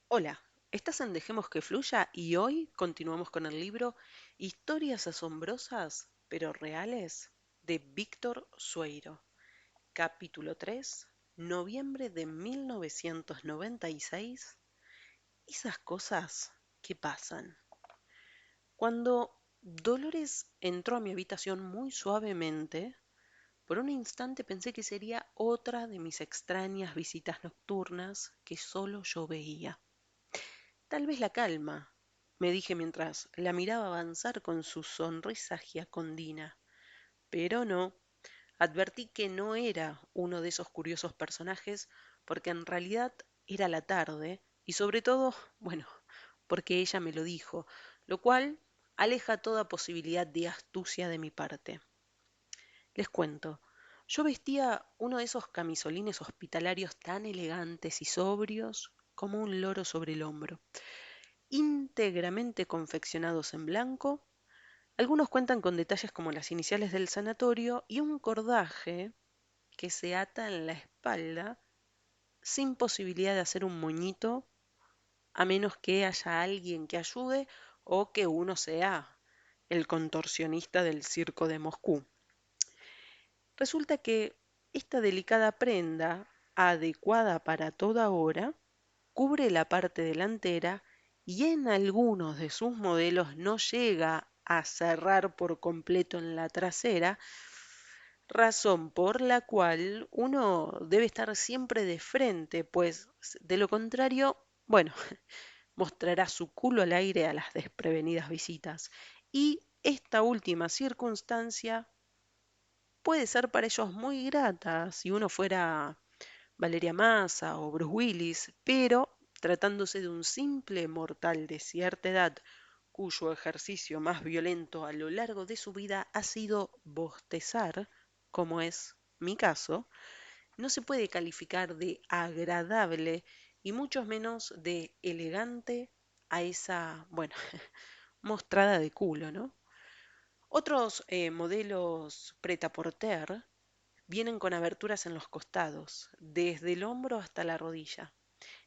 Hola, estás en Dejemos que Fluya y hoy continuamos con el libro Historias asombrosas pero reales de Víctor Sueiro, capítulo 3, noviembre de 1996. Esas cosas que pasan. Cuando Dolores entró a mi habitación muy suavemente, por un instante pensé que sería otra de mis extrañas visitas nocturnas que solo yo veía. Tal vez la calma, me dije mientras la miraba avanzar con su sonrisa giacondina. Pero no, advertí que no era uno de esos curiosos personajes porque en realidad era la tarde y sobre todo, bueno, porque ella me lo dijo, lo cual aleja toda posibilidad de astucia de mi parte. Les cuento, yo vestía uno de esos camisolines hospitalarios tan elegantes y sobrios como un loro sobre el hombro íntegramente confeccionados en blanco. Algunos cuentan con detalles como las iniciales del sanatorio y un cordaje que se ata en la espalda sin posibilidad de hacer un moñito a menos que haya alguien que ayude o que uno sea el contorsionista del circo de Moscú. Resulta que esta delicada prenda, adecuada para toda hora, cubre la parte delantera y en algunos de sus modelos no llega a cerrar por completo en la trasera, razón por la cual uno debe estar siempre de frente, pues de lo contrario, bueno, mostrará su culo al aire a las desprevenidas visitas. Y esta última circunstancia puede ser para ellos muy grata si uno fuera Valeria Massa o Bruce Willis, pero tratándose de un simple mortal de cierta edad cuyo ejercicio más violento a lo largo de su vida ha sido bostezar, como es mi caso, no se puede calificar de agradable y mucho menos de elegante a esa, bueno, mostrada de culo, ¿no? Otros modelos prêt-à-porter vienen con aberturas en los costados, desde el hombro hasta la rodilla.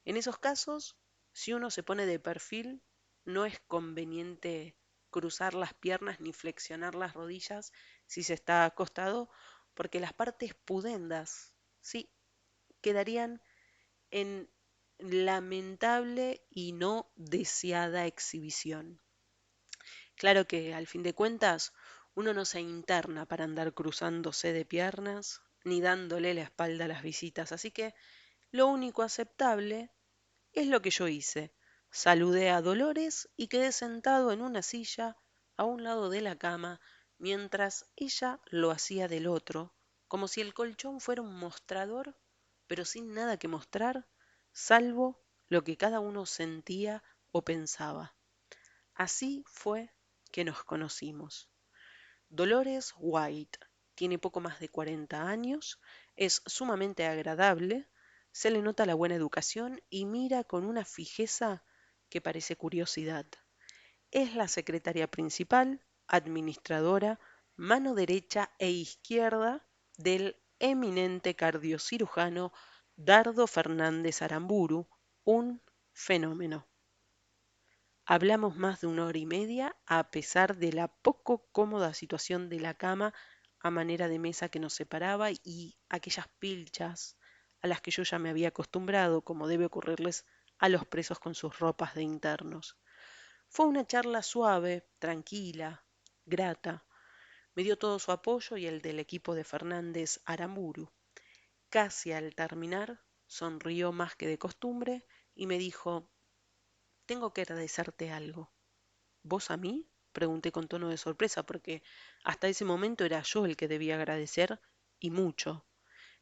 En esos casos, si uno se pone de perfil, no es conveniente cruzar las piernas ni flexionar las rodillas si se está acostado, porque las partes pudendas, sí, quedarían en lamentable y no deseada exhibición. Claro que al fin de cuentas uno no se interna para andar cruzándose de piernas ni dándole la espalda a las visitas, así que lo único aceptable es lo que yo hice. Saludé a Dolores y quedé sentado en una silla a un lado de la cama mientras ella lo hacía del otro, como si el colchón fuera un mostrador, pero sin nada que mostrar, salvo lo que cada uno sentía o pensaba. Así fue que nos conocimos. Dolores White tiene poco más de 40 años, es sumamente agradable, se le nota la buena educación y mira con una fijeza que parece curiosidad. Es la secretaria principal, administradora, mano derecha e izquierda del eminente cardiocirujano Dardo Fernández Aramburu, un fenómeno. Hablamos más de una hora y media, a pesar de la poco cómoda situación de la cama a manera de mesa que nos separaba y aquellas pilchas a las que yo ya me había acostumbrado, como debe ocurrirles a los presos con sus ropas de internos. Fue una charla suave, tranquila, grata. Me dio todo su apoyo y el del equipo de Fernández Aramburu. Casi al terminar, sonrió más que de costumbre y me dijo, tengo que agradecerte algo. ¿Vos a mí? Pregunté con tono de sorpresa, porque hasta ese momento era yo el que debía agradecer, y mucho.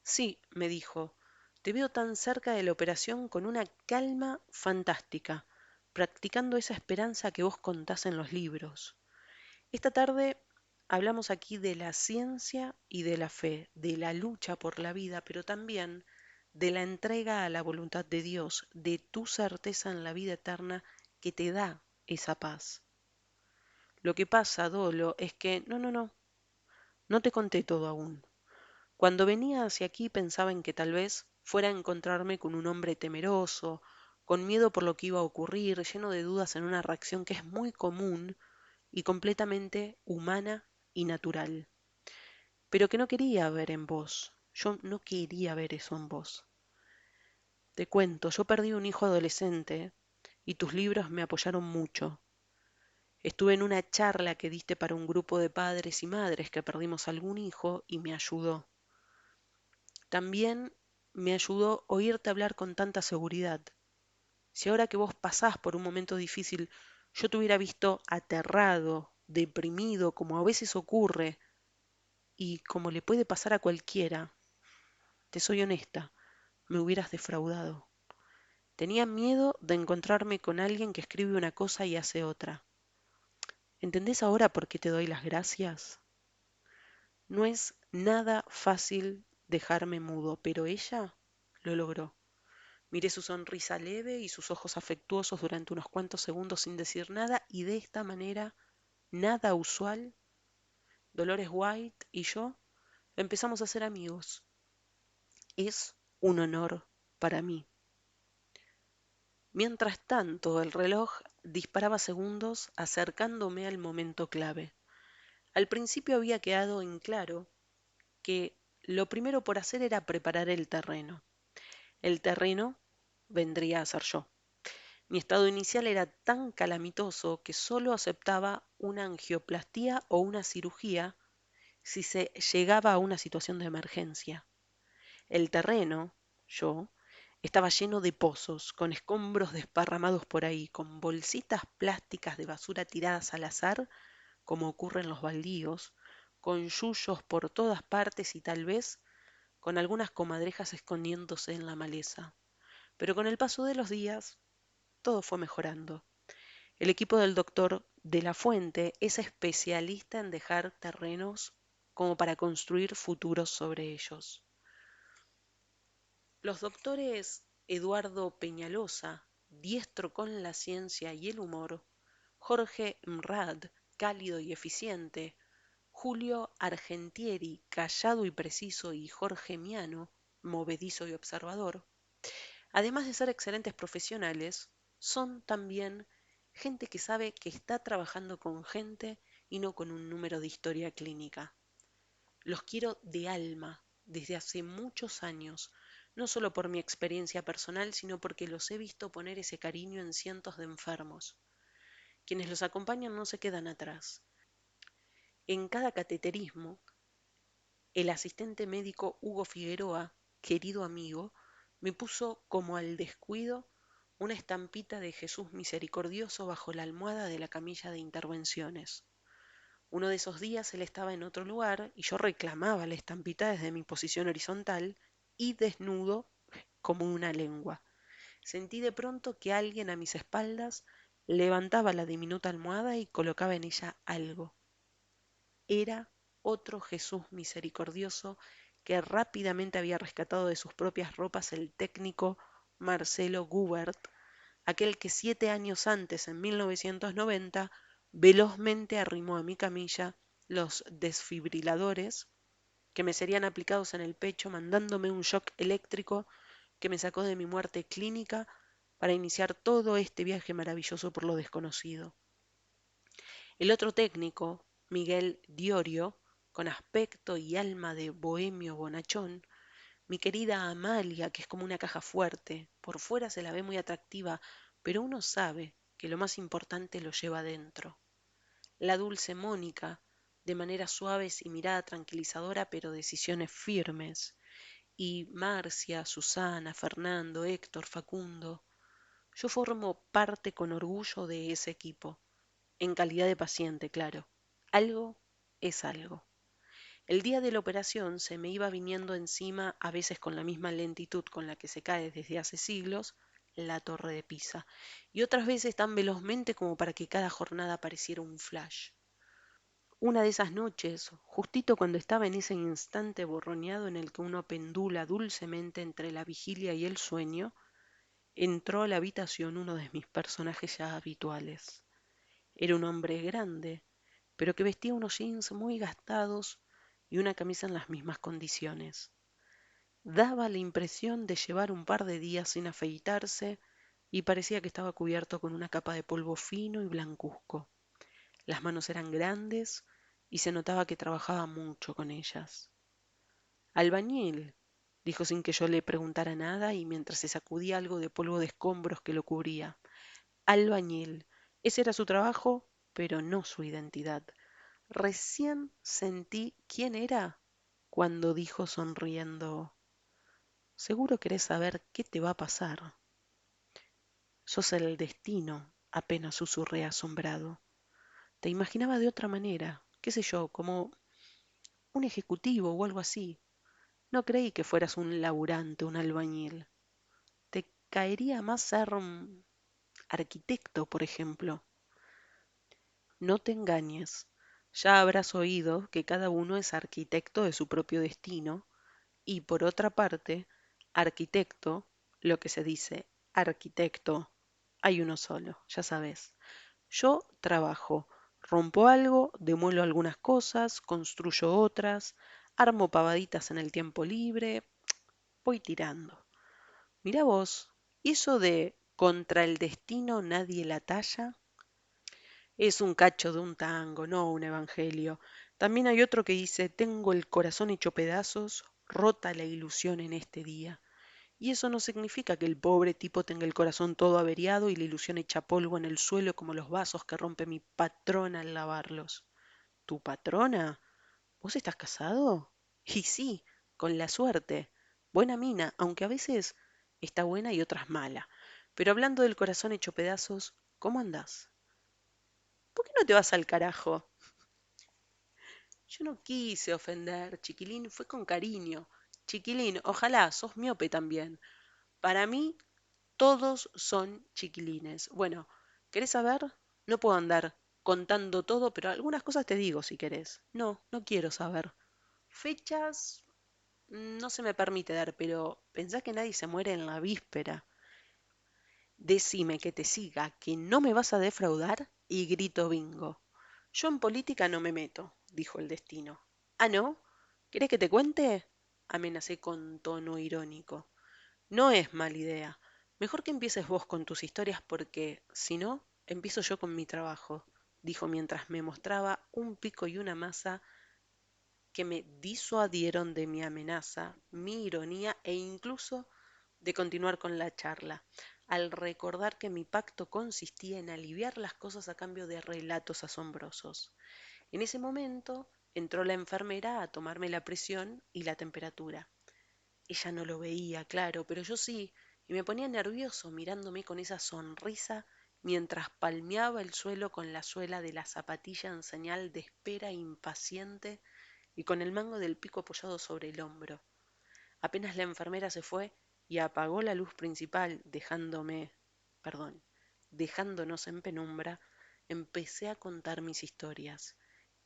Sí, me dijo, te veo tan cerca de la operación con una calma fantástica, practicando esa esperanza que vos contás en los libros. Esta tarde hablamos aquí de la ciencia y de la fe, de la lucha por la vida, pero también de la entrega a la voluntad de Dios, de tu certeza en la vida eterna que te da esa paz. Lo que pasa, Dolo, es que no te conté todo aún. Cuando venía hacia aquí pensaba en que tal vez fuera a encontrarme con un hombre temeroso, con miedo por lo que iba a ocurrir, lleno de dudas en una reacción que es muy común y completamente humana y natural, pero que no quería ver en vos. Yo no quería ver eso en vos. Te cuento, yo perdí un hijo adolescente y tus libros me apoyaron mucho. Estuve en una charla que diste para un grupo de padres y madres que perdimos algún hijo y me ayudó. También me ayudó oírte hablar con tanta seguridad. Si ahora que vos pasás por un momento difícil, yo te hubiera visto aterrado, deprimido, como a veces ocurre y como le puede pasar a cualquiera, te soy honesta, me hubieras defraudado. Tenía miedo de encontrarme con alguien que escribe una cosa y hace otra. ¿Entendés ahora por qué te doy las gracias? No es nada fácil dejarme mudo, pero ella lo logró. Miré su sonrisa leve y sus ojos afectuosos durante unos cuantos segundos sin decir nada y de esta manera, nada usual, Dolores White y yo empezamos a ser amigos. Es un honor para mí. Mientras tanto, el reloj disparaba segundos acercándome al momento clave. Al principio había quedado en claro que lo primero por hacer era preparar el terreno. El terreno vendría a ser yo. Mi estado inicial era tan calamitoso que solo aceptaba una angioplastía o una cirugía si se llegaba a una situación de emergencia. El terreno, yo, estaba lleno de pozos, con escombros desparramados por ahí, con bolsitas plásticas de basura tiradas al azar, como ocurre en los baldíos, con yuyos por todas partes y tal vez con algunas comadrejas escondiéndose en la maleza. Pero con el paso de los días, todo fue mejorando. El equipo del doctor De la Fuente es especialista en dejar terrenos como para construir futuros sobre ellos. Los doctores Eduardo Peñalosa, diestro con la ciencia y el humor, Jorge Mrad, cálido y eficiente, Julio Argentieri, callado y preciso, y Jorge Miano, movedizo y observador, además de ser excelentes profesionales, son también gente que sabe que está trabajando con gente y no con un número de historia clínica. Los quiero de alma desde hace muchos años, no solo por mi experiencia personal, sino porque los he visto poner ese cariño en cientos de enfermos. Quienes los acompañan no se quedan atrás. En cada cateterismo, el asistente médico Hugo Figueroa, querido amigo, me puso como al descuido una estampita de Jesús misericordioso bajo la almohada de la camilla de intervenciones. Uno de esos días él estaba en otro lugar y yo reclamaba la estampita desde mi posición horizontal y desnudo como una lengua. Sentí de pronto que alguien a mis espaldas levantaba la diminuta almohada y colocaba en ella algo. Era otro Jesús misericordioso que rápidamente había rescatado de sus propias ropas el técnico Marcelo Gubert, aquel que 7 años antes, en 1990, velozmente arrimó a mi camilla los desfibriladores que me serían aplicados en el pecho, mandándome un shock eléctrico que me sacó de mi muerte clínica para iniciar todo este viaje maravilloso por lo desconocido. El otro técnico, Miguel Diorio, con aspecto y alma de bohemio bonachón, mi querida Amalia, que es como una caja fuerte, por fuera se la ve muy atractiva, pero uno sabe que lo más importante lo lleva dentro. La dulce Mónica, de maneras suaves y mirada tranquilizadora, pero decisiones firmes. Y Marcia, Susana, Fernando, Héctor, Facundo. Yo formo parte con orgullo de ese equipo, en calidad de paciente, claro. Algo es algo. El día de la operación se me iba viniendo encima, a veces con la misma lentitud con la que se cae desde hace siglos, la torre de Pisa, y otras veces tan velozmente como para que cada jornada pareciera un flash. Una de esas noches, justito cuando estaba en ese instante borroneado en el que uno pendula dulcemente entre la vigilia y el sueño, entró a la habitación uno de mis personajes ya habituales. Era un hombre grande, pero que vestía unos jeans muy gastados y una camisa en las mismas condiciones. Daba la impresión de llevar un par de días sin afeitarse, y parecía que estaba cubierto con una capa de polvo fino y blancuzco. Las manos eran grandes y se notaba que trabajaba mucho con ellas. Albañil, dijo sin que yo le preguntara nada y mientras se sacudía algo de polvo de escombros que lo cubría. Albañil. Ese era su trabajo, pero no su identidad. Recién sentí quién era cuando dijo sonriendo, seguro querés saber qué te va a pasar. Sos el destino, apenas susurré asombrado. Te imaginaba de otra manera, qué sé yo, como un ejecutivo o algo así. No creí que fueras un laburante, un albañil. Te caería más ser arquitecto, por ejemplo. No te engañes. Ya habrás oído que cada uno es arquitecto de su propio destino y por otra parte, arquitecto, lo que se dice arquitecto, hay uno solo, ya sabes. Yo trabajo, rompo algo, demuelo algunas cosas, construyo otras, armo pavaditas en el tiempo libre, voy tirando. Mira vos, eso de contra el destino nadie la talla es un cacho de un tango, no un evangelio. También hay otro que dice, tengo el corazón hecho pedazos, rota la ilusión en este día. Y eso no significa que el pobre tipo tenga el corazón todo averiado y la ilusión hecha polvo en el suelo como los vasos que rompe mi patrona al lavarlos. ¿Tu patrona? ¿Vos estás casado? Y sí, con la suerte. Buena mina, aunque a veces está buena y otras mala. Pero hablando del corazón hecho pedazos, ¿cómo andás? ¿Por qué no te vas al carajo? Yo no quise ofender, chiquilín, fue con cariño. Chiquilín, ojalá, sos miope también. Para mí, todos son chiquilines. Bueno, ¿querés saber? No puedo andar contando todo, pero algunas cosas te digo si querés. No, no quiero saber. Fechas no se me permite dar, pero pensá que nadie se muere en la víspera. Decime que te siga, que no me vas a defraudar y grito bingo. Yo en política no me meto, dijo el destino. ¿Ah, no? ¿Querés que te cuente? Amenacé con tono irónico. No es mala idea. Mejor que empieces vos con tus historias porque, si no, empiezo yo con mi trabajo, dijo mientras me mostraba un pico y una masa que me disuadieron de mi amenaza, mi ironía e incluso de continuar con la charla, al recordar que mi pacto consistía en aliviar las cosas a cambio de relatos asombrosos. En ese momento entró la enfermera a tomarme la presión y la temperatura. Ella no lo veía, claro, pero yo sí, y me ponía nervioso mirándome con esa sonrisa mientras palmeaba el suelo con la suela de la zapatilla en señal de espera impaciente y con el mango del pico apoyado sobre el hombro. Apenas la enfermera se fue y apagó la luz principal, perdón, dejándonos en penumbra, empecé a contar mis historias.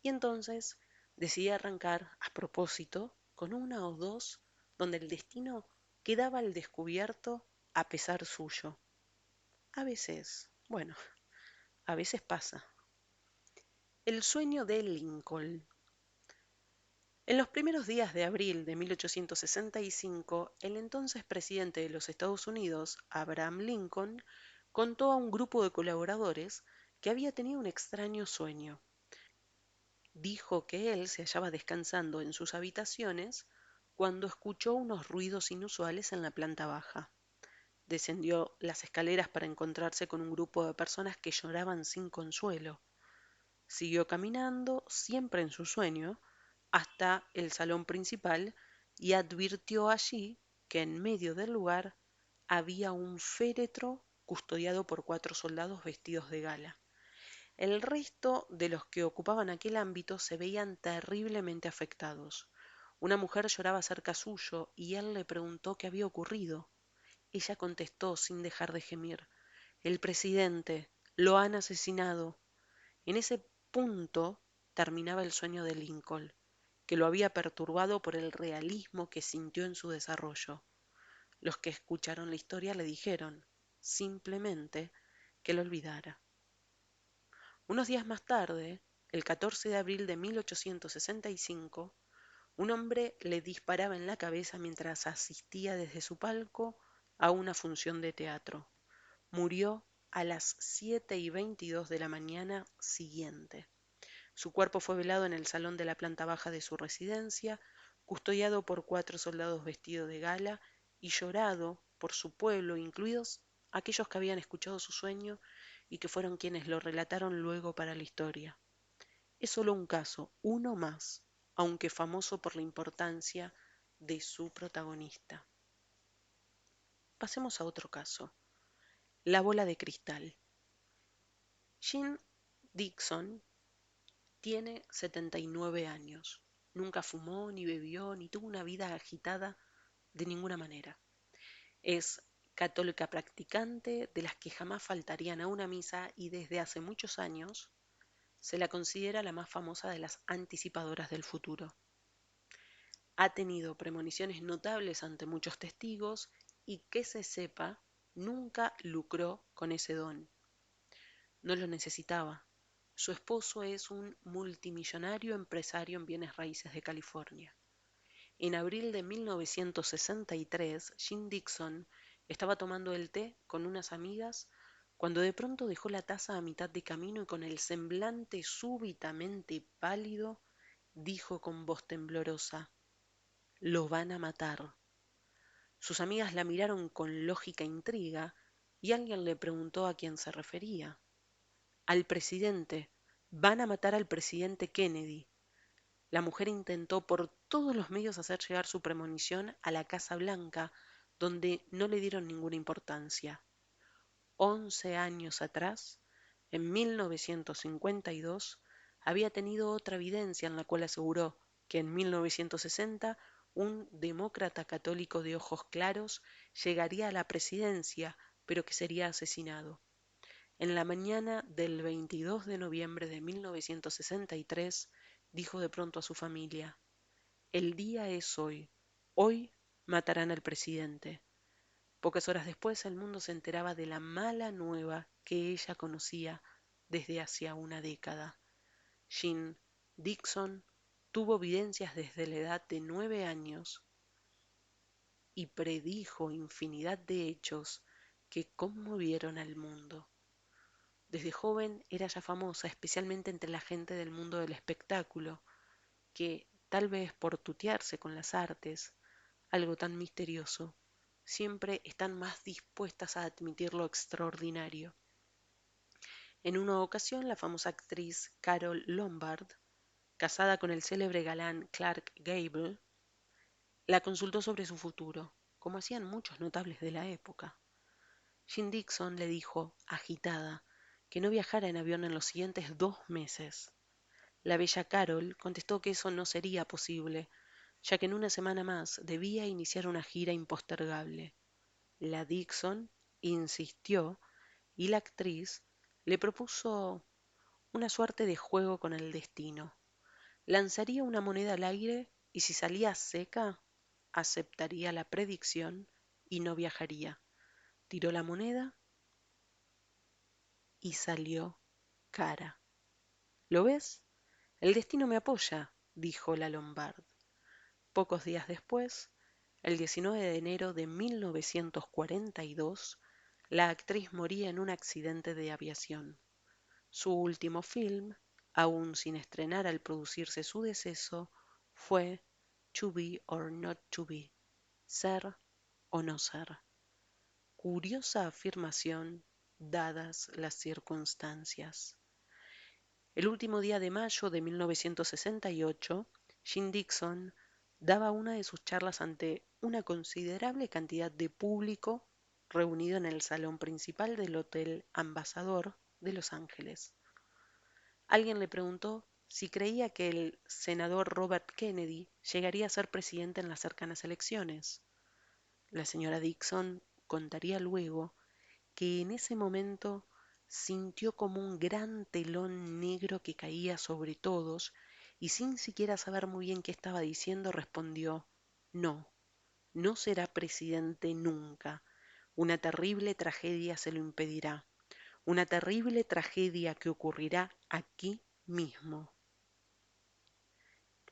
Y entonces decidí arrancar, a propósito, con una o dos donde el destino quedaba al descubierto a pesar suyo. A veces, bueno, a veces pasa. El sueño de Lincoln. En los primeros días de abril de 1865, el entonces presidente de los Estados Unidos, Abraham Lincoln, contó a un grupo de colaboradores que había tenido un extraño sueño. Dijo que él se hallaba descansando en sus habitaciones cuando escuchó unos ruidos inusuales en la planta baja. Descendió las escaleras para encontrarse con un grupo de personas que lloraban sin consuelo. Siguió caminando, siempre en su sueño, hasta el salón principal y advirtió allí que en medio del lugar había un féretro custodiado por 4 soldados vestidos de gala. El resto de los que ocupaban aquel ámbito se veían terriblemente afectados. Una mujer lloraba cerca suyo y él le preguntó qué había ocurrido. Ella contestó sin dejar de gemir: el presidente, lo han asesinado. En ese punto terminaba el sueño de Lincoln, que lo había perturbado por el realismo que sintió en su desarrollo. Los que escucharon la historia le dijeron, simplemente, que lo olvidara. Unos días más tarde, el 14 de abril de 1865, un hombre le disparaba en la cabeza mientras asistía desde su palco a una función de teatro. murió a las 7:22 de la mañana siguiente. Su cuerpo fue velado en el salón de la planta baja de su residencia, custodiado por 4 soldados vestidos de gala y llorado por su pueblo, incluidos aquellos que habían escuchado su sueño y que fueron quienes lo relataron luego para la historia. Es solo un caso, uno más, aunque famoso por la importancia de su protagonista. Pasemos a otro caso, la bola de cristal. Jean Dixon tiene 79 años. Nunca fumó, ni bebió, ni tuvo una vida agitada de ninguna manera. Es católica practicante, de las que jamás faltarían a una misa y desde hace muchos años se la considera la más famosa de las anticipadoras del futuro. Ha tenido premoniciones notables ante muchos testigos y que se sepa, nunca lucró con ese don. No lo necesitaba. Su esposo es un multimillonario empresario en bienes raíces de California. En abril de 1963, Jean Dixon estaba tomando el té con unas amigas cuando de pronto dejó la taza a mitad de camino y con el semblante súbitamente pálido dijo con voz temblorosa: «Lo van a matar». Sus amigas la miraron con lógica intriga y alguien le preguntó a quién se refería. «Al presidente. Van a matar al presidente Kennedy». La mujer intentó por todos los medios hacer llegar su premonición a la Casa Blanca, donde no le dieron ninguna importancia. 11 años atrás, en 1952, había tenido otra evidencia en la cual aseguró que en 1960 un demócrata católico de ojos claros llegaría a la presidencia, pero que sería asesinado. En la mañana del 22 de noviembre de 1963, dijo de pronto a su familia: «El día es hoy. Hoy matarán al presidente». Pocas horas después el mundo se enteraba de la mala nueva que ella conocía desde hacía una década. Jean Dixon tuvo evidencias desde la edad de 9 años y predijo infinidad de hechos que conmovieron al mundo. Desde joven era ya famosa, especialmente entre la gente del mundo del espectáculo, que, tal vez por tutearse con las artes, algo tan misterioso, siempre están más dispuestas a admitir lo extraordinario. En una ocasión, la famosa actriz Carole Lombard, casada con el célebre galán Clark Gable, la consultó sobre su futuro, como hacían muchos notables de la época. Jean Dixon le dijo, agitada, que no viajara en avión en los siguientes 2 meses. La bella Carol contestó que eso no sería posible, ya que en una semana más debía iniciar una gira impostergable. La Dixon insistió y la actriz le propuso una suerte de juego con el destino. Lanzaría una moneda al aire y si salía seca, aceptaría la predicción y no viajaría. Tiró la moneda y salió cara. ¿Lo ves? El destino me apoya, dijo la Lombard. Pocos días después, el 19 de enero de 1942, la actriz moría en un accidente de aviación. Su último film, aún sin estrenar al producirse su deceso, fue To Be or Not to Be, ser o no ser. Curiosa afirmación, dadas las circunstancias. El último día de mayo de 1968, Jean Dixon daba una de sus charlas ante una considerable cantidad de público reunido en el salón principal del Hotel Ambassador de Los Ángeles. Alguien le preguntó si creía que el senador Robert Kennedy llegaría a ser presidente en las cercanas elecciones. La señora Dixon contaría luego que en ese momento sintió como un gran telón negro que caía sobre todos y sin siquiera saber muy bien qué estaba diciendo respondió: «No, no será presidente nunca. Una terrible tragedia se lo impedirá. Una terrible tragedia que ocurrirá aquí mismo».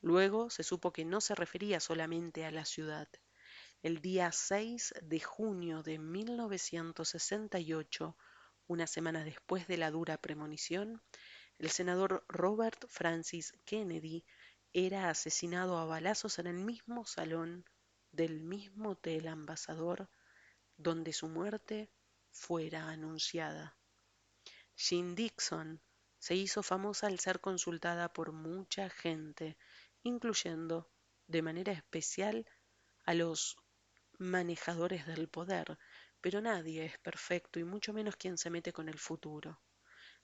Luego se supo que no se refería solamente a la ciudad. El día 6 de junio de 1968, una semana después de la dura premonición, el senador Robert Francis Kennedy era asesinado a balazos en el mismo salón del mismo Hotel Ambassador donde su muerte fuera anunciada. Jean Dixon se hizo famosa al ser consultada por mucha gente, incluyendo de manera especial a los manejadores del poder, pero nadie es perfecto y mucho menos quien se mete con el futuro.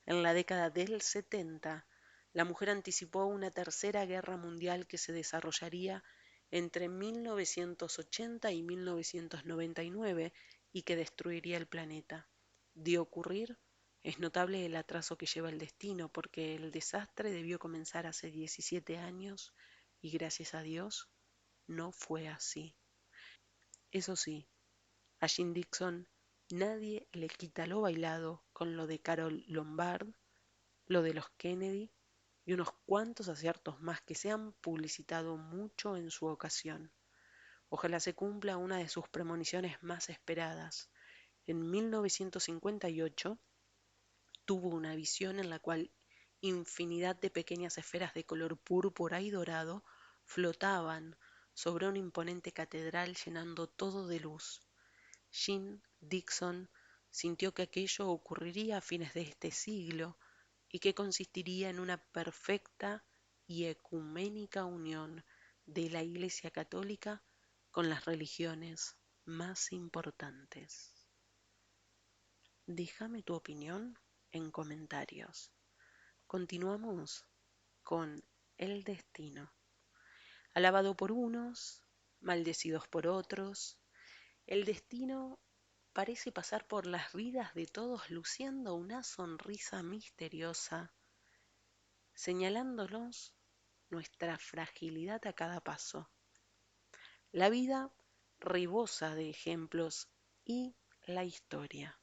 En la década del 70, la mujer anticipó una tercera guerra mundial que se desarrollaría entre 1980 y 1999 y que destruiría el planeta. De ocurrir, es notable el atraso que lleva el destino, porque el desastre debió comenzar hace 17 años y gracias a Dios no fue así. Eso sí, a Jim Dixon nadie le quita lo bailado con lo de Carol Lombard, lo de los Kennedy y unos cuantos aciertos más que se han publicitado mucho en su ocasión. Ojalá se cumpla una de sus premoniciones más esperadas. En 1958 tuvo una visión en la cual infinidad de pequeñas esferas de color púrpura y dorado flotaban sobre una imponente catedral llenando todo de luz. Jean Dixon sintió que aquello ocurriría a fines de este siglo y que consistiría en una perfecta y ecuménica unión de la Iglesia Católica con las religiones más importantes. Déjame tu opinión en comentarios. Continuamos con el destino. Alabado por unos, maldecidos por otros, el destino parece pasar por las vidas de todos luciendo una sonrisa misteriosa, señalándonos nuestra fragilidad a cada paso. La vida rebosa de ejemplos y la historia.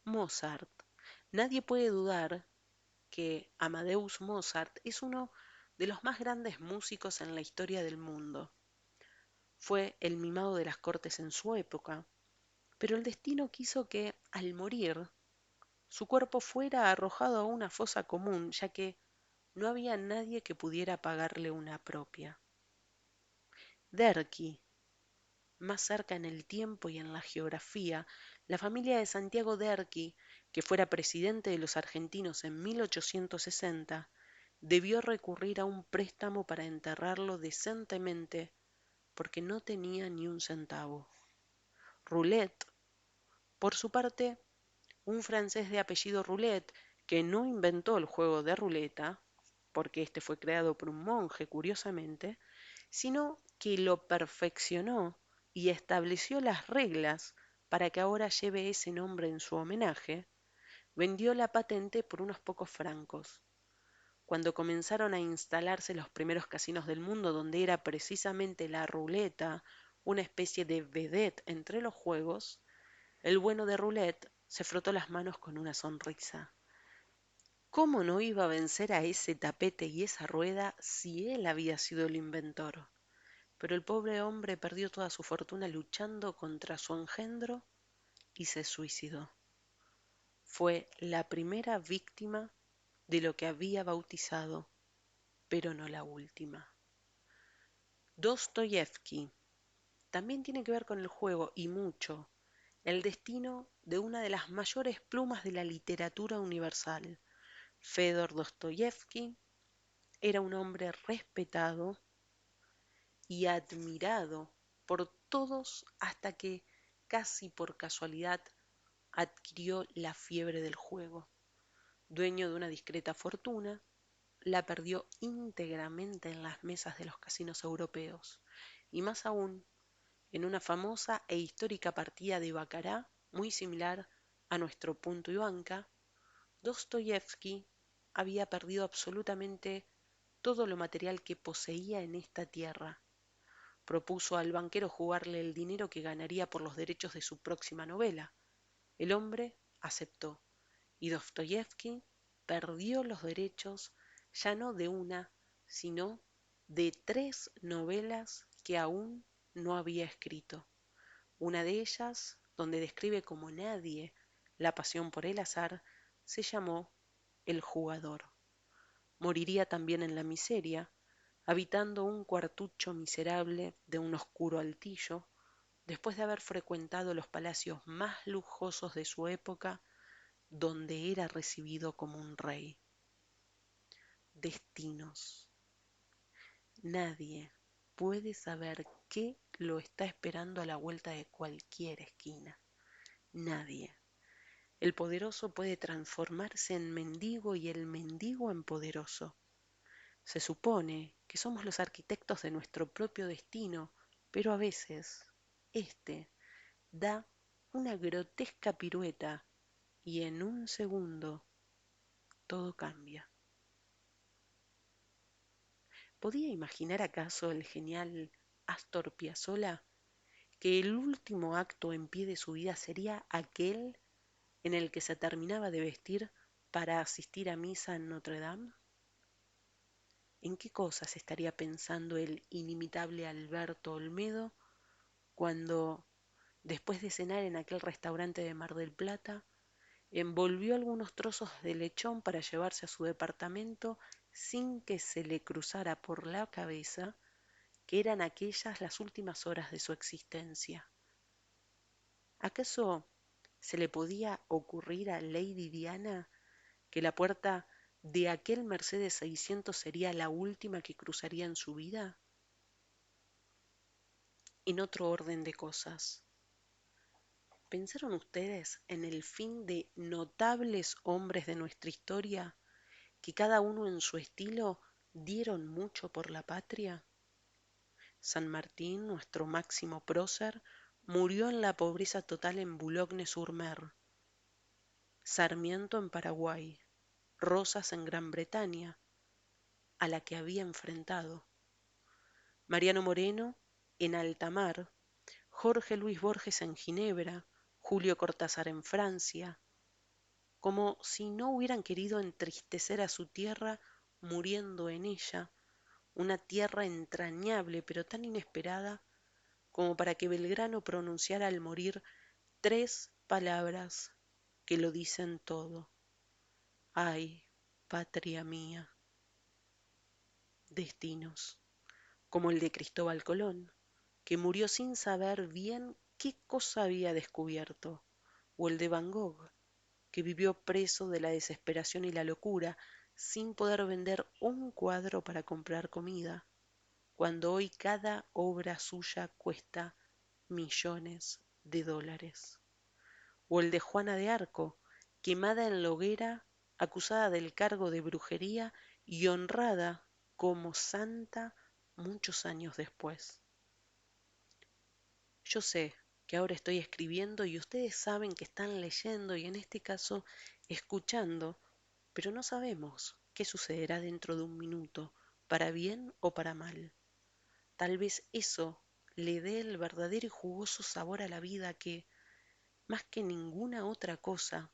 Mozart. Nadie puede dudar que Amadeus Mozart es uno de los más grandes músicos en la historia del mundo. Fue el mimado de las cortes en su época, pero el destino quiso que, al morir, su cuerpo fuera arrojado a una fosa común, ya que no había nadie que pudiera pagarle una propia. Derqui, más cerca en el tiempo y en la geografía, la familia de Santiago Derqui, que fuera presidente de los argentinos en 1860, debió recurrir a un préstamo para enterrarlo decentemente porque no tenía ni un centavo. Roulette, por su parte, un francés de apellido Roulette, que no inventó el juego de ruleta, porque este fue creado por un monje, curiosamente, sino que lo perfeccionó y estableció las reglas para que ahora lleve ese nombre en su homenaje, vendió la patente por unos pocos francos. Cuando comenzaron a instalarse los primeros casinos del mundo, donde era precisamente la ruleta una especie de vedette entre los juegos, el bueno de Roulette se frotó las manos con una sonrisa. ¿Cómo no iba a vencer a ese tapete y esa rueda si él había sido el inventor? Pero el pobre hombre perdió toda su fortuna luchando contra su engendro y se suicidó. Fue la primera víctima de lo que había bautizado, pero no la última. Dostoyevsky también tiene que ver con el juego y mucho el destino de una de las mayores plumas de la literatura universal. Fedor Dostoyevsky era un hombre respetado y admirado por todos hasta que, casi por casualidad, adquirió la fiebre del juego. Dueño de una discreta fortuna, la perdió íntegramente en las mesas de los casinos europeos, y más aún en una famosa e histórica partida de Baccarat muy similar a nuestro punto y banca. Dostoyevsky había perdido absolutamente todo lo material que poseía en esta tierra. Propuso al banquero jugarle el dinero que ganaría por los derechos de su próxima novela. El hombre aceptó, y Dostoyevsky perdió los derechos ya no de una, sino de 3 novelas que aún no había escrito. Una de ellas, donde describe como nadie la pasión por el azar, se llamó El jugador. Moriría también en la miseria, habitando un cuartucho miserable de un oscuro altillo, después de haber frecuentado los palacios más lujosos de su época, donde era recibido como un rey. Destinos. Nadie puede saber qué lo está esperando a la vuelta de cualquier esquina. Nadie. El poderoso puede transformarse en mendigo y el mendigo en poderoso. Se supone que somos los arquitectos de nuestro propio destino, pero a veces éste da una grotesca pirueta y en un segundo todo cambia. ¿Podía imaginar acaso el genial Astor Piazzolla que el último acto en pie de su vida sería aquel en el que se terminaba de vestir para asistir a misa en Notre Dame? ¿En qué cosas estaría pensando el inimitable Alberto Olmedo cuando, después de cenar en aquel restaurante de Mar del Plata, envolvió algunos trozos de lechón para llevarse a su departamento sin que se le cruzara por la cabeza que eran aquellas las últimas horas de su existencia? ¿Acaso se le podía ocurrir a Lady Diana que la puerta de aquel Mercedes 600 sería la última que cruzaría en su vida? En otro orden de cosas, ¿pensaron ustedes en el fin de notables hombres de nuestra historia que cada uno en su estilo dieron mucho por la patria? San Martín, nuestro máximo prócer, murió en la pobreza total en Boulogne-sur-Mer. Sarmiento en Paraguay, Rosas en Gran Bretaña, a la que había enfrentado. Mariano Moreno en alta mar, Jorge Luis Borges en Ginebra, Julio Cortázar en Francia, como si no hubieran querido entristecer a su tierra muriendo en ella, una tierra entrañable pero tan inesperada como para que Belgrano pronunciara al morir tres palabras que lo dicen todo. Ay, patria mía. Destinos, como el de Cristóbal Colón, que murió sin saber bien qué cosa había descubierto, o el de Van Gogh, que vivió preso de la desesperación y la locura, sin poder vender un cuadro para comprar comida, cuando hoy cada obra suya cuesta millones de dólares. O el de Juana de Arco, quemada en la hoguera, acusada del cargo de brujería y honrada como santa muchos años después. Yo sé que ahora estoy escribiendo y ustedes saben que están leyendo y en este caso escuchando, pero no sabemos qué sucederá dentro de un minuto, para bien o para mal. Tal vez eso le dé el verdadero y jugoso sabor a la vida que, más que ninguna otra cosa,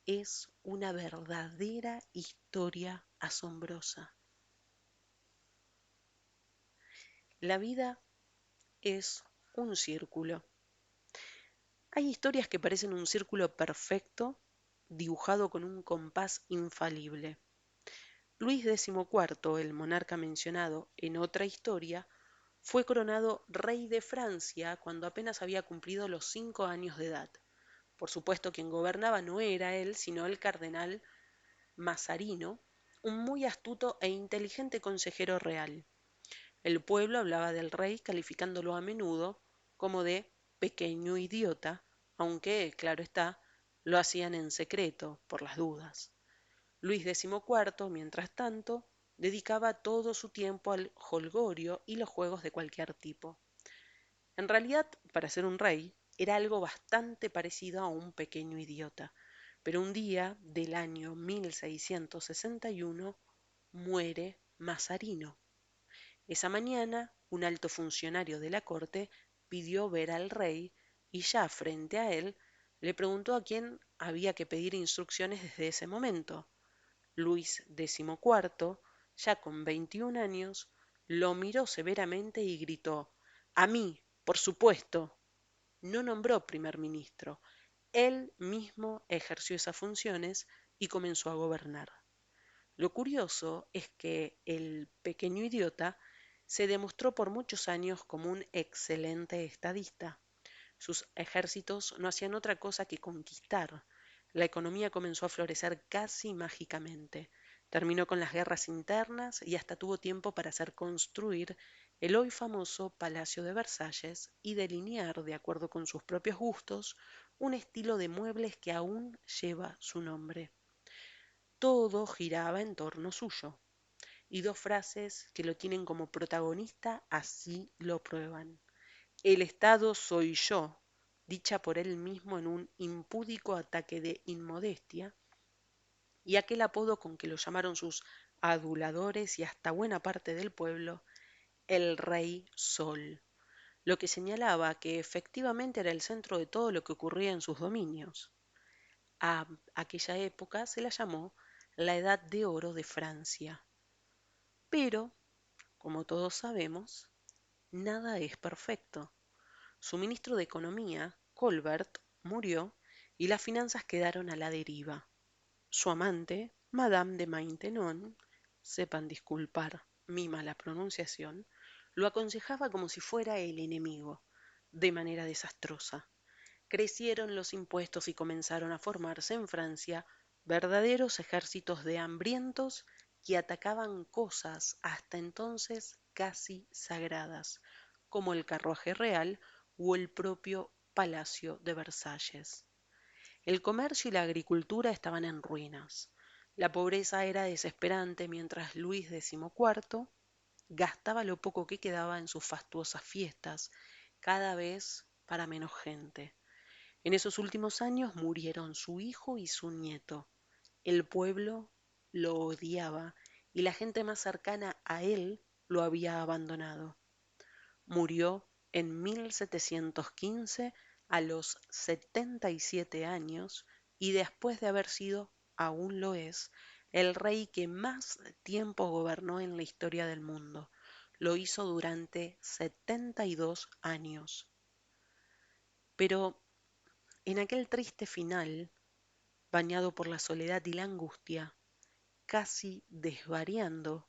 es una verdadera historia asombrosa. La vida es un círculo. Hay historias que parecen un círculo perfecto, dibujado con un compás infalible. Luis XIV, el monarca mencionado en otra historia, fue coronado rey de Francia cuando apenas había cumplido los 5 años de edad. Por supuesto, quien gobernaba no era él, sino el cardenal Mazarino, un muy astuto e inteligente consejero real. El pueblo hablaba del rey calificándolo a menudo como de pequeño idiota, aunque, claro está, lo hacían en secreto, por las dudas. Luis XIV, mientras tanto, dedicaba todo su tiempo al jolgorio y los juegos de cualquier tipo. En realidad, para ser un rey, era algo bastante parecido a un pequeño idiota, pero un día del año 1661 muere Mazarino. Esa mañana, un alto funcionario de la corte pidió ver al rey y ya frente a él le preguntó a quién había que pedir instrucciones desde ese momento. Luis XIV, ya con 21 años, lo miró severamente y gritó: A mí, por supuesto, no nombró primer ministro. Él mismo ejerció esas funciones y comenzó a gobernar. Lo curioso es que el pequeño idiota se demostró por muchos años como un excelente estadista. Sus ejércitos no hacían otra cosa que conquistar. La economía comenzó a florecer casi mágicamente. Terminó con las guerras internas y hasta tuvo tiempo para hacer construir el hoy famoso Palacio de Versalles y delinear, de acuerdo con sus propios gustos, un estilo de muebles que aún lleva su nombre. Todo giraba en torno suyo, y dos frases que lo tienen como protagonista así lo prueban. El Estado soy yo, dicha por él mismo en un impúdico ataque de inmodestia, y aquel apodo con que lo llamaron sus aduladores y hasta buena parte del pueblo, el Rey Sol, lo que señalaba que efectivamente era el centro de todo lo que ocurría en sus dominios. A aquella época se la llamó la Edad de Oro de Francia. Pero, como todos sabemos, nada es perfecto. Su ministro de Economía, Colbert, murió y las finanzas quedaron a la deriva. Su amante, Madame de Maintenon, sepan disculpar mi mala pronunciación, lo aconsejaba como si fuera el enemigo, de manera desastrosa. Crecieron los impuestos y comenzaron a formarse en Francia verdaderos ejércitos de hambrientos que atacaban cosas hasta entonces casi sagradas, como el carruaje real o el propio Palacio de Versalles. El comercio y la agricultura estaban en ruinas. La pobreza era desesperante mientras Luis XIV gastaba lo poco que quedaba en sus fastuosas fiestas, cada vez para menos gente. En esos últimos años murieron su hijo y su nieto. El pueblo lo odiaba y la gente más cercana a él lo había abandonado. Murió en 1715 a los 77 años y después de haber sido, aún lo es, el rey que más tiempo gobernó en la historia del mundo. Lo hizo durante 72 años. Pero en aquel triste final, bañado por la soledad y la angustia, casi desvariando,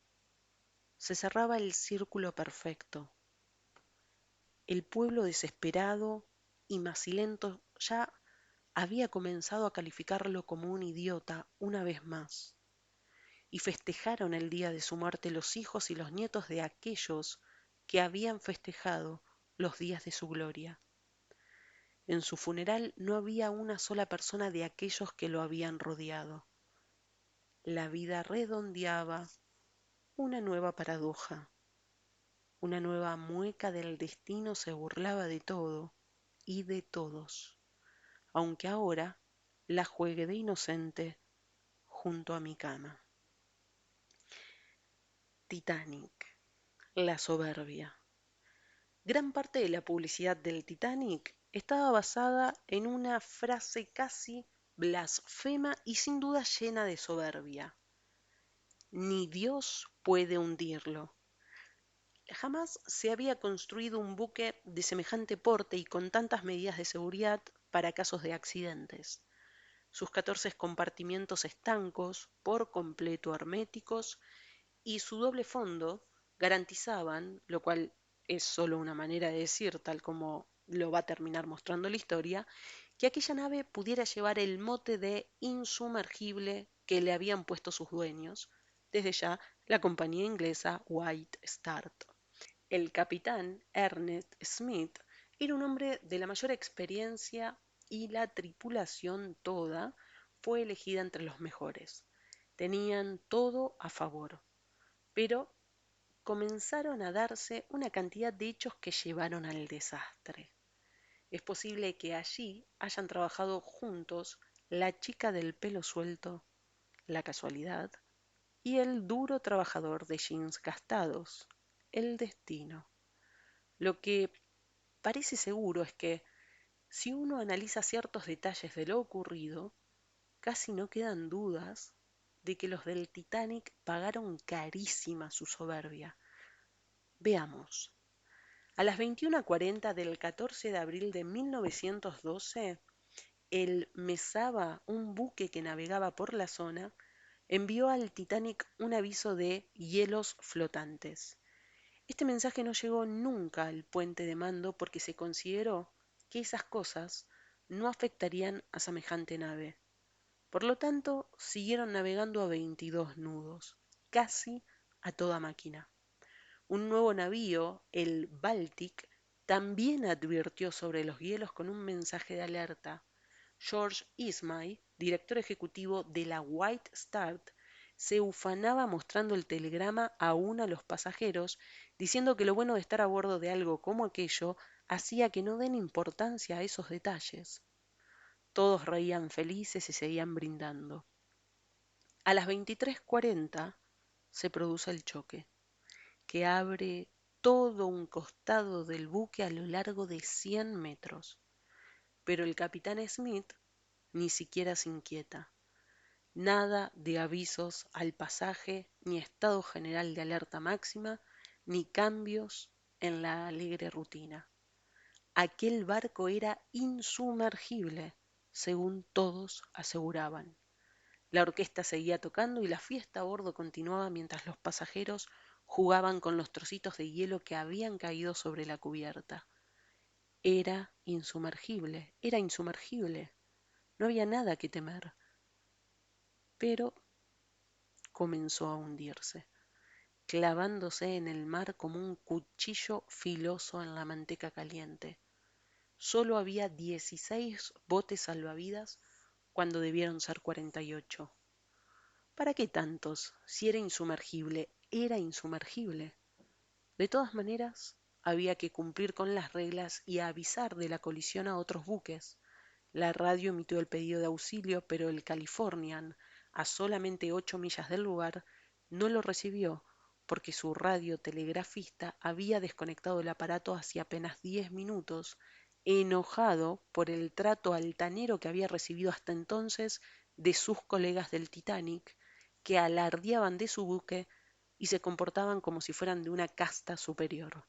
se cerraba el círculo perfecto. El pueblo desesperado y macilento ya había comenzado a calificarlo como un idiota una vez más, y festejaron el día de su muerte los hijos y los nietos de aquellos que habían festejado los días de su gloria. En su funeral no había una sola persona de aquellos que lo habían rodeado. La vida redondeaba una nueva paradoja, una nueva mueca del destino se burlaba de todo y de todos, aunque ahora la juegue de inocente junto a mi cama. Titanic, la soberbia. Gran parte de la publicidad del Titanic estaba basada en una frase casi blasfema y sin duda llena de soberbia. Ni Dios puede hundirlo. Jamás se había construido un buque de semejante porte y con tantas medidas de seguridad para casos de accidentes. Sus 14 compartimientos estancos, por completo herméticos, y su doble fondo garantizaban, lo cual es solo una manera de decir, tal como lo va a terminar mostrando la historia, que aquella nave pudiera llevar el mote de insumergible que le habían puesto sus dueños, desde ya la compañía inglesa White Star. El capitán Ernest Smith era un hombre de la mayor experiencia y la tripulación toda fue elegida entre los mejores. Tenían todo a favor, pero comenzaron a darse una cantidad de hechos que llevaron al desastre. Es posible que allí hayan trabajado juntos la chica del pelo suelto, la casualidad, y el duro trabajador de jeans gastados, el destino. Lo que parece seguro es que, si uno analiza ciertos detalles de lo ocurrido, casi no quedan dudas de que los del Titanic pagaron carísima su soberbia. Veamos. A las 21:40 del 14 de abril de 1912, el Mesaba, un buque que navegaba por la zona, envió al Titanic un aviso de hielos flotantes. Este mensaje no llegó nunca al puente de mando porque se consideró que esas cosas no afectarían a semejante nave. Por lo tanto, siguieron navegando a 22 nudos, casi a toda máquina. Un nuevo navío, el Baltic, también advirtió sobre los hielos con un mensaje de alerta. George Ismay, director ejecutivo de la White Star, se ufanaba mostrando el telegrama aún a los pasajeros, diciendo que lo bueno de estar a bordo de algo como aquello hacía que no den importancia a esos detalles. Todos reían felices y seguían brindando. A las 23:40 se produce el choque, que abre todo un costado del buque a lo largo de 100 metros. Pero el capitán Smith ni siquiera se inquieta. Nada de avisos al pasaje, ni estado general de alerta máxima, ni cambios en la alegre rutina. Aquel barco era insumergible, según todos aseguraban. La orquesta seguía tocando y la fiesta a bordo continuaba mientras los pasajeros jugaban con los trocitos de hielo que habían caído sobre la cubierta. Era insumergible, era insumergible. No había nada que temer. Pero comenzó a hundirse, clavándose en el mar como un cuchillo filoso en la manteca caliente. Solo había 16 botes salvavidas cuando debieron ser 48. ¿Para qué tantos? Si era insumergible, era insumergible. De todas maneras, había que cumplir con las reglas y avisar de la colisión a otros buques. La radio emitió el pedido de auxilio, pero el Californian, a solamente 8 millas del lugar, no lo recibió porque su radiotelegrafista había desconectado el aparato hacía apenas 10 minutos, enojado por el trato altanero que había recibido hasta entonces de sus colegas del Titanic, que alardeaban de su buque y se comportaban como si fueran de una casta superior.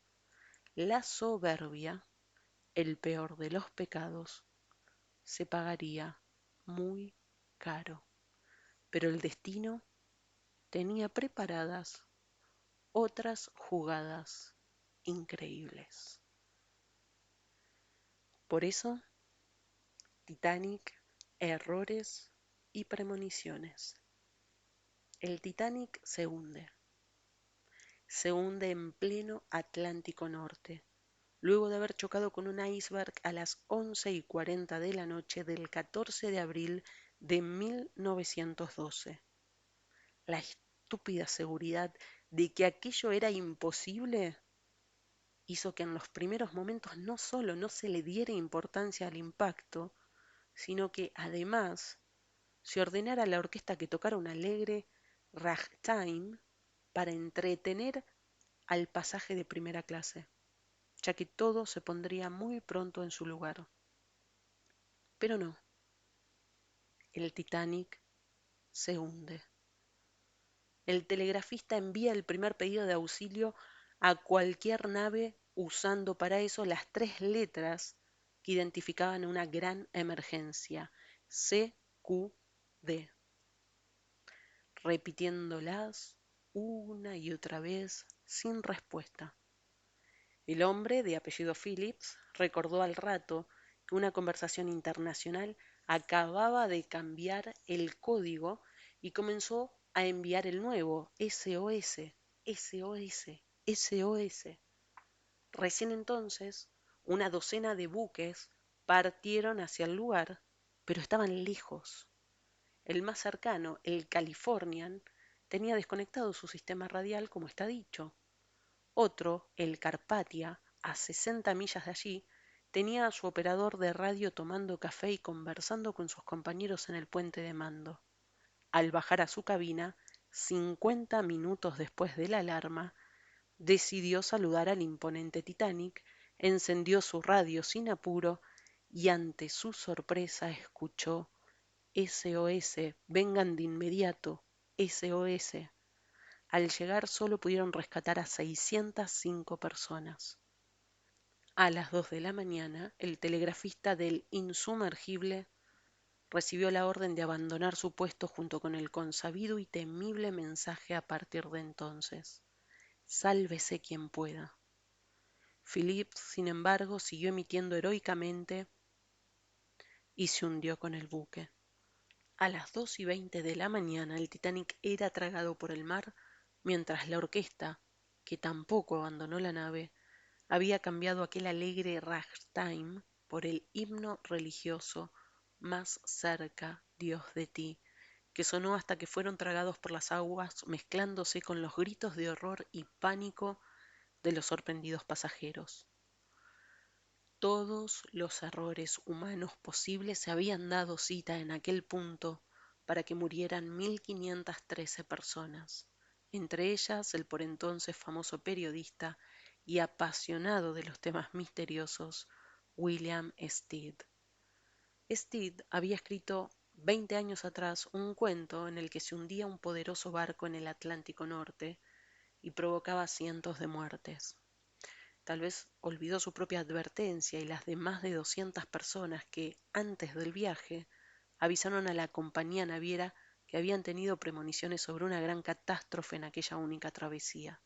La soberbia, el peor de los pecados, se pagaría muy caro, pero el destino tenía preparadas otras jugadas increíbles. Por eso, Titanic, errores y premoniciones. El Titanic se hunde en pleno Atlántico Norte, luego de haber chocado con un iceberg a las 11:40 de la noche del 14 de abril de 1912. La estúpida seguridad de que aquello era imposible hizo que en los primeros momentos no solo no se le diera importancia al impacto, sino que además se ordenara a la orquesta que tocara un alegre ragtime para entretener al pasaje de primera clase, ya que todo se pondría muy pronto en su lugar. Pero no, el Titanic se hunde. El telegrafista envía el primer pedido de auxilio a cualquier nave usando para eso las 3 letras que identificaban una gran emergencia, CQD, repitiéndolas una y otra vez sin respuesta. El hombre, de apellido Phillips, recordó al rato que una conversación internacional acababa de cambiar el código y comenzó a enviar el nuevo SOS, SOS, SOS. Recién entonces, una docena de buques partieron hacia el lugar, pero estaban lejos. El más cercano, el Californian, tenía desconectado su sistema radial, como está dicho. Otro, el Carpathia, a 60 millas de allí, tenía a su operador de radio tomando café y conversando con sus compañeros en el puente de mando. Al bajar a su cabina, 50 minutos después de la alarma, decidió saludar al imponente Titanic, encendió su radio sin apuro y ante su sorpresa escuchó SOS, vengan de inmediato, SOS. Al llegar solo pudieron rescatar a 605 personas. A las 2 de la mañana, el telegrafista del insumergible recibió la orden de abandonar su puesto junto con el consabido y temible mensaje a partir de entonces. Sálvese quien pueda. Philip, sin embargo, siguió emitiendo heroicamente y se hundió con el buque. A las 2:20 de la mañana el Titanic era tragado por el mar, mientras la orquesta, que tampoco abandonó la nave, había cambiado aquel alegre ragtime por el himno religioso Más cerca, Dios de ti, que sonó hasta que fueron tragados por las aguas, mezclándose con los gritos de horror y pánico de los sorprendidos pasajeros. Todos los errores humanos posibles se habían dado cita en aquel punto para que murieran 1513 personas, entre ellas el por entonces famoso periodista y apasionado de los temas misteriosos William Stead. Stead había escrito 20 años atrás un cuento en el que se hundía un poderoso barco en el Atlántico Norte y provocaba cientos de muertes. Tal vez olvidó su propia advertencia y las de más de 200 personas que, antes del viaje, avisaron a la compañía naviera que habían tenido premoniciones sobre una gran catástrofe en aquella única travesía.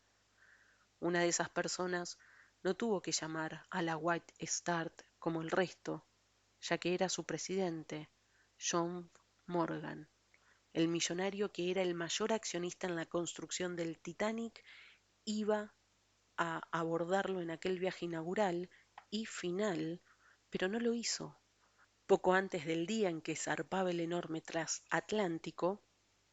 Una de esas personas no tuvo que llamar a la White Star como el resto, ya que era su presidente, John Morgan, el millonario que era el mayor accionista en la construcción del Titanic, iba a abordarlo en aquel viaje inaugural y final, pero no lo hizo. Poco antes del día en que zarpaba el enorme transatlántico,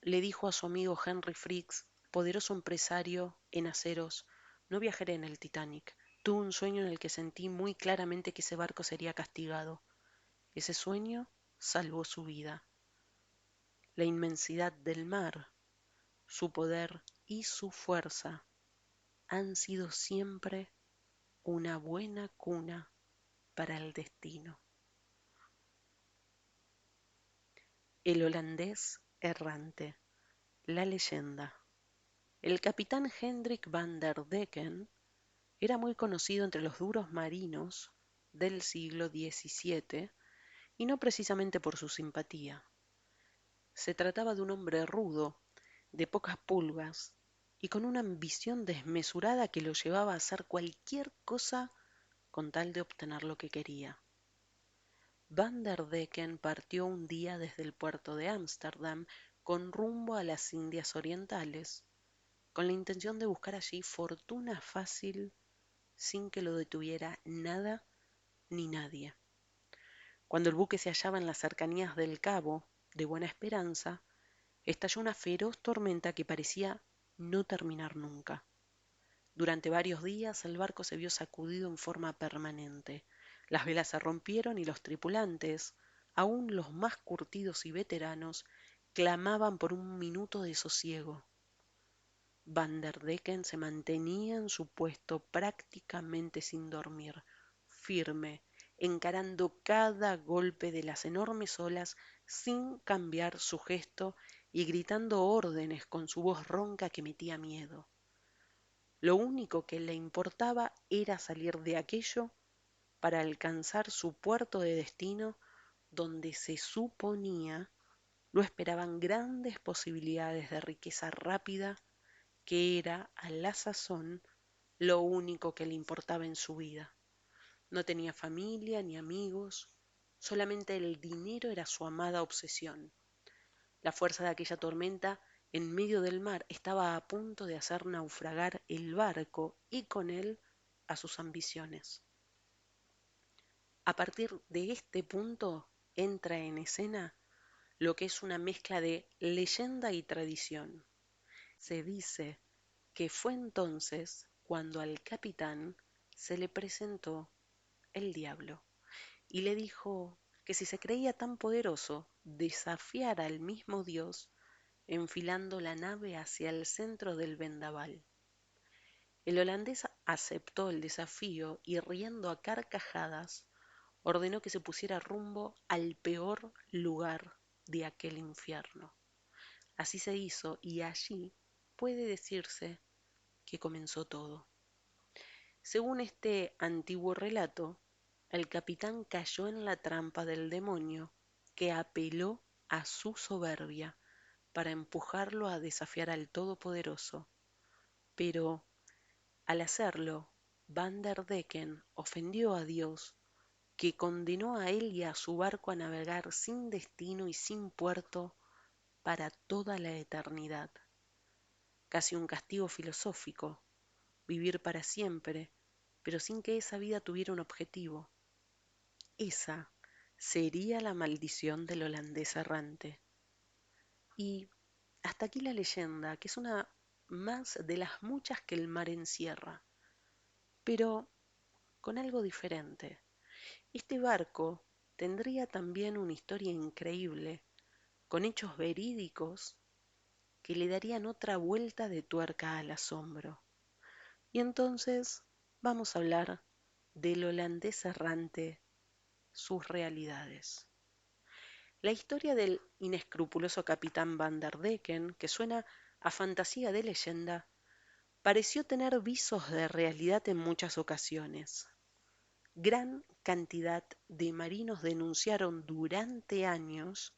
le dijo a su amigo Henry Fricks, poderoso empresario en aceros: no viajaré en el Titanic. Tuve un sueño en el que sentí muy claramente que ese barco sería castigado. Ese sueño salvó su vida. La inmensidad del mar, su poder y su fuerza han sido siempre una buena cuna para el destino. El holandés errante. La leyenda. El capitán Hendrik van der Decken era muy conocido entre los duros marinos del siglo XVII y no precisamente por su simpatía. Se trataba de un hombre rudo, de pocas pulgas y con una ambición desmesurada que lo llevaba a hacer cualquier cosa con tal de obtener lo que quería. Van der Decken partió un día desde el puerto de Ámsterdam con rumbo a las Indias Orientales, con la intención de buscar allí fortuna fácil sin que lo detuviera nada ni nadie. Cuando el buque se hallaba en las cercanías del Cabo de Buena Esperanza, estalló una feroz tormenta que parecía no terminar nunca. Durante varios días el barco se vio sacudido en forma permanente. Las velas se rompieron y los tripulantes, aun los más curtidos y veteranos, clamaban por un minuto de sosiego. Van der Decken se mantenía en su puesto prácticamente sin dormir, firme, encarando cada golpe de las enormes olas sin cambiar su gesto y gritando órdenes con su voz ronca que metía miedo. Lo único que le importaba era salir de aquello para alcanzar su puerto de destino, donde se suponía lo esperaban grandes posibilidades de riqueza rápida, que era a la sazón lo único que le importaba en su vida. No tenía familia ni amigos, solamente el dinero era su amada obsesión. La fuerza de aquella tormenta en medio del mar estaba a punto de hacer naufragar el barco y con él a sus ambiciones. A partir de este punto entra en escena lo que es una mezcla de leyenda y tradición. Se dice que fue entonces cuando al capitán se le presentó el diablo y le dijo que si se creía tan poderoso, desafiara al mismo Dios enfilando la nave hacia el centro del vendaval. El holandés aceptó el desafío y riendo a carcajadas, ordenó que se pusiera rumbo al peor lugar de aquel infierno. Así se hizo y allí puede decirse que comenzó todo. Según este antiguo relato, el capitán cayó en la trampa del demonio, que apeló a su soberbia para empujarlo a desafiar al Todopoderoso. Pero, al hacerlo, Van der Decken ofendió a Dios, que condenó a él y a su barco a navegar sin destino y sin puerto para toda la eternidad. Casi un castigo filosófico, vivir para siempre, pero sin que esa vida tuviera un objetivo. Esa sería la maldición del holandés errante. Y hasta aquí la leyenda, que es una más de las muchas que el mar encierra, pero con algo diferente. Este barco tendría también una historia increíble, con hechos verídicos que le darían otra vuelta de tuerca al asombro. Y entonces vamos a hablar del holandés errante, sus realidades. La historia del inescrupuloso capitán Van der Decken, que suena a fantasía de leyenda, pareció tener visos de realidad en muchas ocasiones. Gran cantidad de marinos denunciaron durante años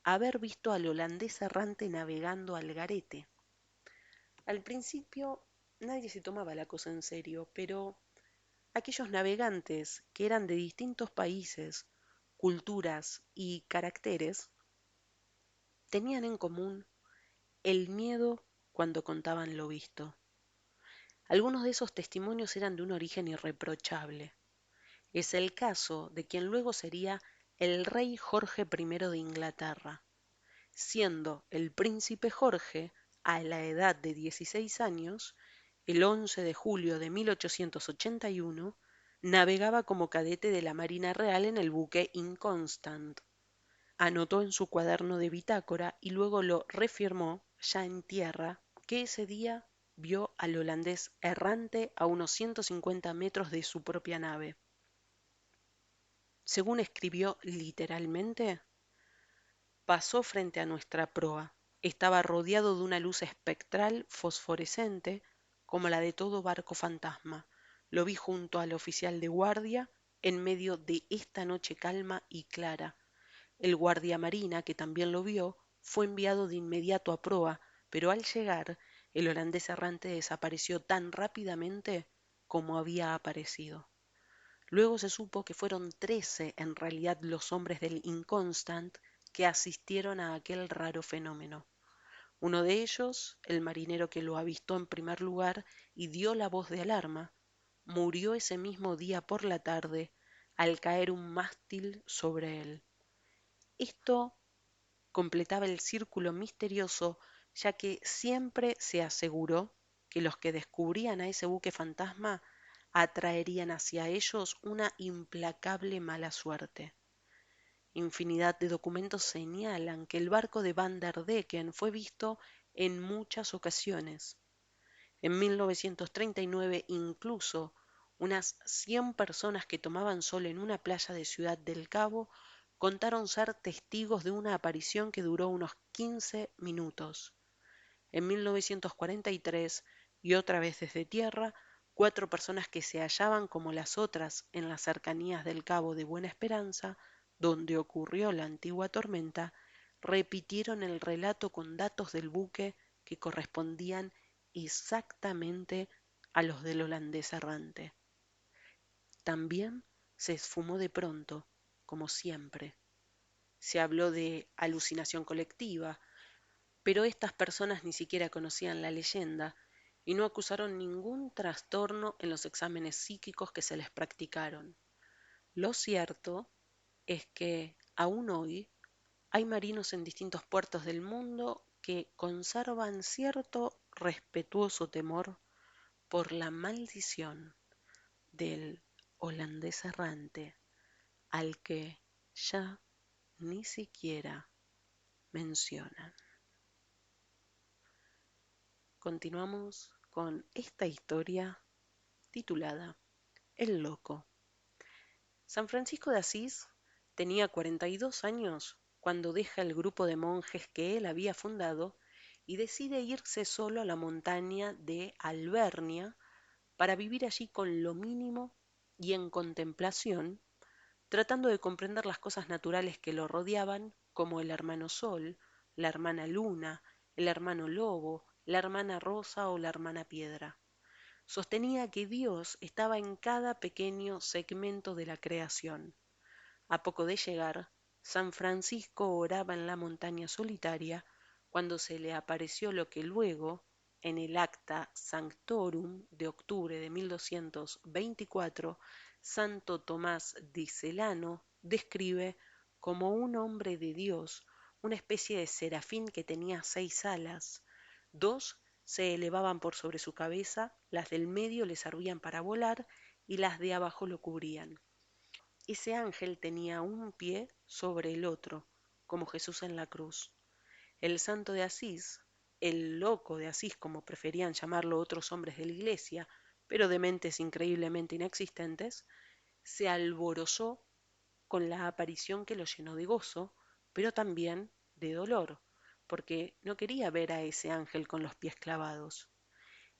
haber visto al holandés errante navegando al garete. Al principio nadie se tomaba la cosa en serio, pero aquellos navegantes que eran de distintos países, culturas y caracteres tenían en común el miedo cuando contaban lo visto. Algunos de esos testimonios eran de un origen irreprochable. Es el caso de quien luego sería el rey Jorge I de Inglaterra, siendo el príncipe Jorge, a la edad de 16 años, el 11 de julio de 1881, navegaba como cadete de la Marina Real en el buque Inconstant. Anotó en su cuaderno de bitácora y luego lo refirmó ya en tierra que ese día vio al holandés errante a unos 150 metros de su propia nave. Según escribió literalmente, pasó frente a nuestra proa. Estaba rodeado de una luz espectral fosforescente, como la de todo barco fantasma. Lo vi junto al oficial de guardia en medio de esta noche calma y clara. El guardia marina, que también lo vio, fue enviado de inmediato a proa, pero al llegar, el holandés errante desapareció tan rápidamente como había aparecido. Luego se supo que fueron 13 en realidad los hombres del Inconstant que asistieron a aquel raro fenómeno. Uno de ellos, el marinero que lo avistó en primer lugar y dio la voz de alarma, murió ese mismo día por la tarde al caer un mástil sobre él. Esto completaba el círculo misterioso, ya que siempre se aseguró que los que descubrían a ese buque fantasma atraerían hacia ellos una implacable mala suerte. Infinidad de documentos señalan que el barco de Van der Decken fue visto en muchas ocasiones. En 1939 incluso unas 100 personas que tomaban sol en una playa de Ciudad del Cabo contaron ser testigos de una aparición que duró unos 15 minutos. En 1943, y otra vez desde tierra, 4 personas que se hallaban como las otras en las cercanías del Cabo de Buena Esperanza, donde ocurrió la antigua tormenta, repitieron el relato con datos del buque que correspondían exactamente a los del holandés errante. También se esfumó de pronto, como siempre. Se habló de alucinación colectiva, pero estas personas ni siquiera conocían la leyenda y no acusaron ningún trastorno en los exámenes psíquicos que se les practicaron. Lo cierto es que aún hoy hay marinos en distintos puertos del mundo que conservan cierto respetuoso temor por la maldición del holandés errante al que ya ni siquiera mencionan. Continuamos con esta historia titulada El Loco. San Francisco de Asís tenía 42 años cuando deja el grupo de monjes que él había fundado y decide irse solo a la montaña de Albernia para vivir allí con lo mínimo y en contemplación, tratando de comprender las cosas naturales que lo rodeaban, como el hermano Sol, la hermana Luna, el hermano Lobo, la hermana Rosa o la hermana Piedra. Sostenía que Dios estaba en cada pequeño segmento de la creación. A poco de llegar, San Francisco oraba en la montaña solitaria cuando se le apareció lo que luego, en el Acta Sanctorum de octubre de 1224, Santo Tomás di Celano describe como un hombre de Dios, una especie de serafín que tenía 6 alas. Dos se elevaban por sobre su cabeza, las del medio le servían para volar y las de abajo lo cubrían. Ese ángel tenía un pie sobre el otro, como Jesús en la cruz. El santo de Asís, el loco de Asís, como preferían llamarlo otros hombres de la iglesia, pero de mentes increíblemente inexistentes, se alborozó con la aparición que lo llenó de gozo, pero también de dolor, porque no quería ver a ese ángel con los pies clavados.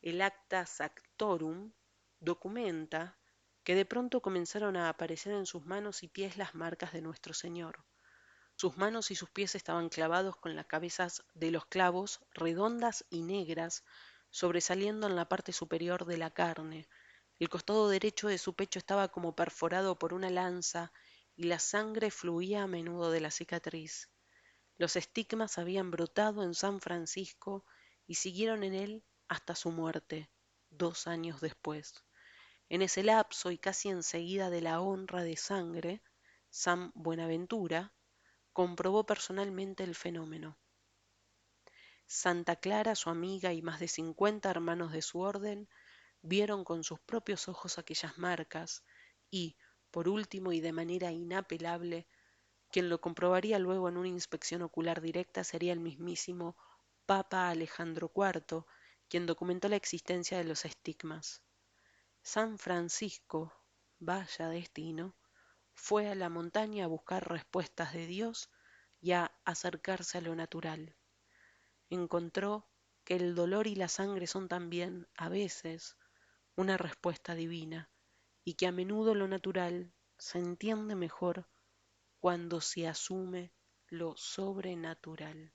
El Acta Sanctorum documenta que de pronto comenzaron a aparecer en sus manos y pies las marcas de nuestro Señor. Sus manos y sus pies estaban clavados con las cabezas de los clavos redondas y negras, sobresaliendo en la parte superior de la carne. El costado derecho de su pecho estaba como perforado por una lanza y la sangre fluía a menudo de la cicatriz. Los estigmas habían brotado en San Francisco y siguieron en él hasta su muerte, 2 años después. En ese lapso y casi enseguida de la honra de sangre, San Buenaventura comprobó personalmente el fenómeno. Santa Clara, su amiga y más de 50 hermanos de su orden vieron con sus propios ojos aquellas marcas y, por último y de manera inapelable, quien lo comprobaría luego en una inspección ocular directa sería el mismísimo Papa Alejandro IV, quien documentó la existencia de los estigmas. San Francisco, vaya destino, fue a la montaña a buscar respuestas de Dios y a acercarse a lo natural. Encontró que el dolor y la sangre son también, a veces, una respuesta divina, y que a menudo lo natural se entiende mejor cuando se asume lo sobrenatural.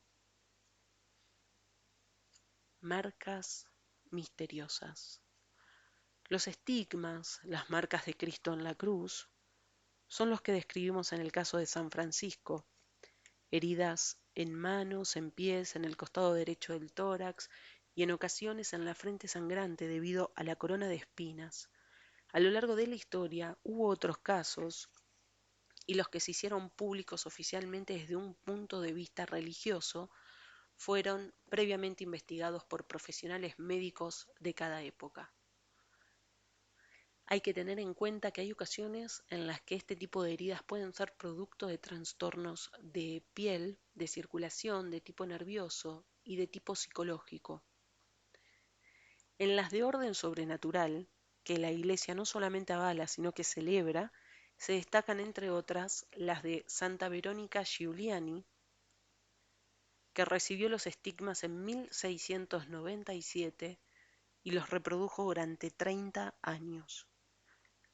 Marcas misteriosas. Los estigmas, las marcas de Cristo en la cruz, son los que describimos en el caso de San Francisco: heridas en manos, en pies, en el costado derecho del tórax y en ocasiones en la frente sangrante debido a la corona de espinas. A lo largo de la historia hubo otros casos, y los que se hicieron públicos oficialmente desde un punto de vista religioso fueron previamente investigados por profesionales médicos de cada época. Hay que tener en cuenta que hay ocasiones en las que este tipo de heridas pueden ser producto de trastornos de piel, de circulación, de tipo nervioso y de tipo psicológico. En las de orden sobrenatural, que la Iglesia no solamente avala, sino que celebra, se destacan entre otras las de Santa Verónica Giuliani, que recibió los estigmas en 1697 y los reprodujo durante 30 años.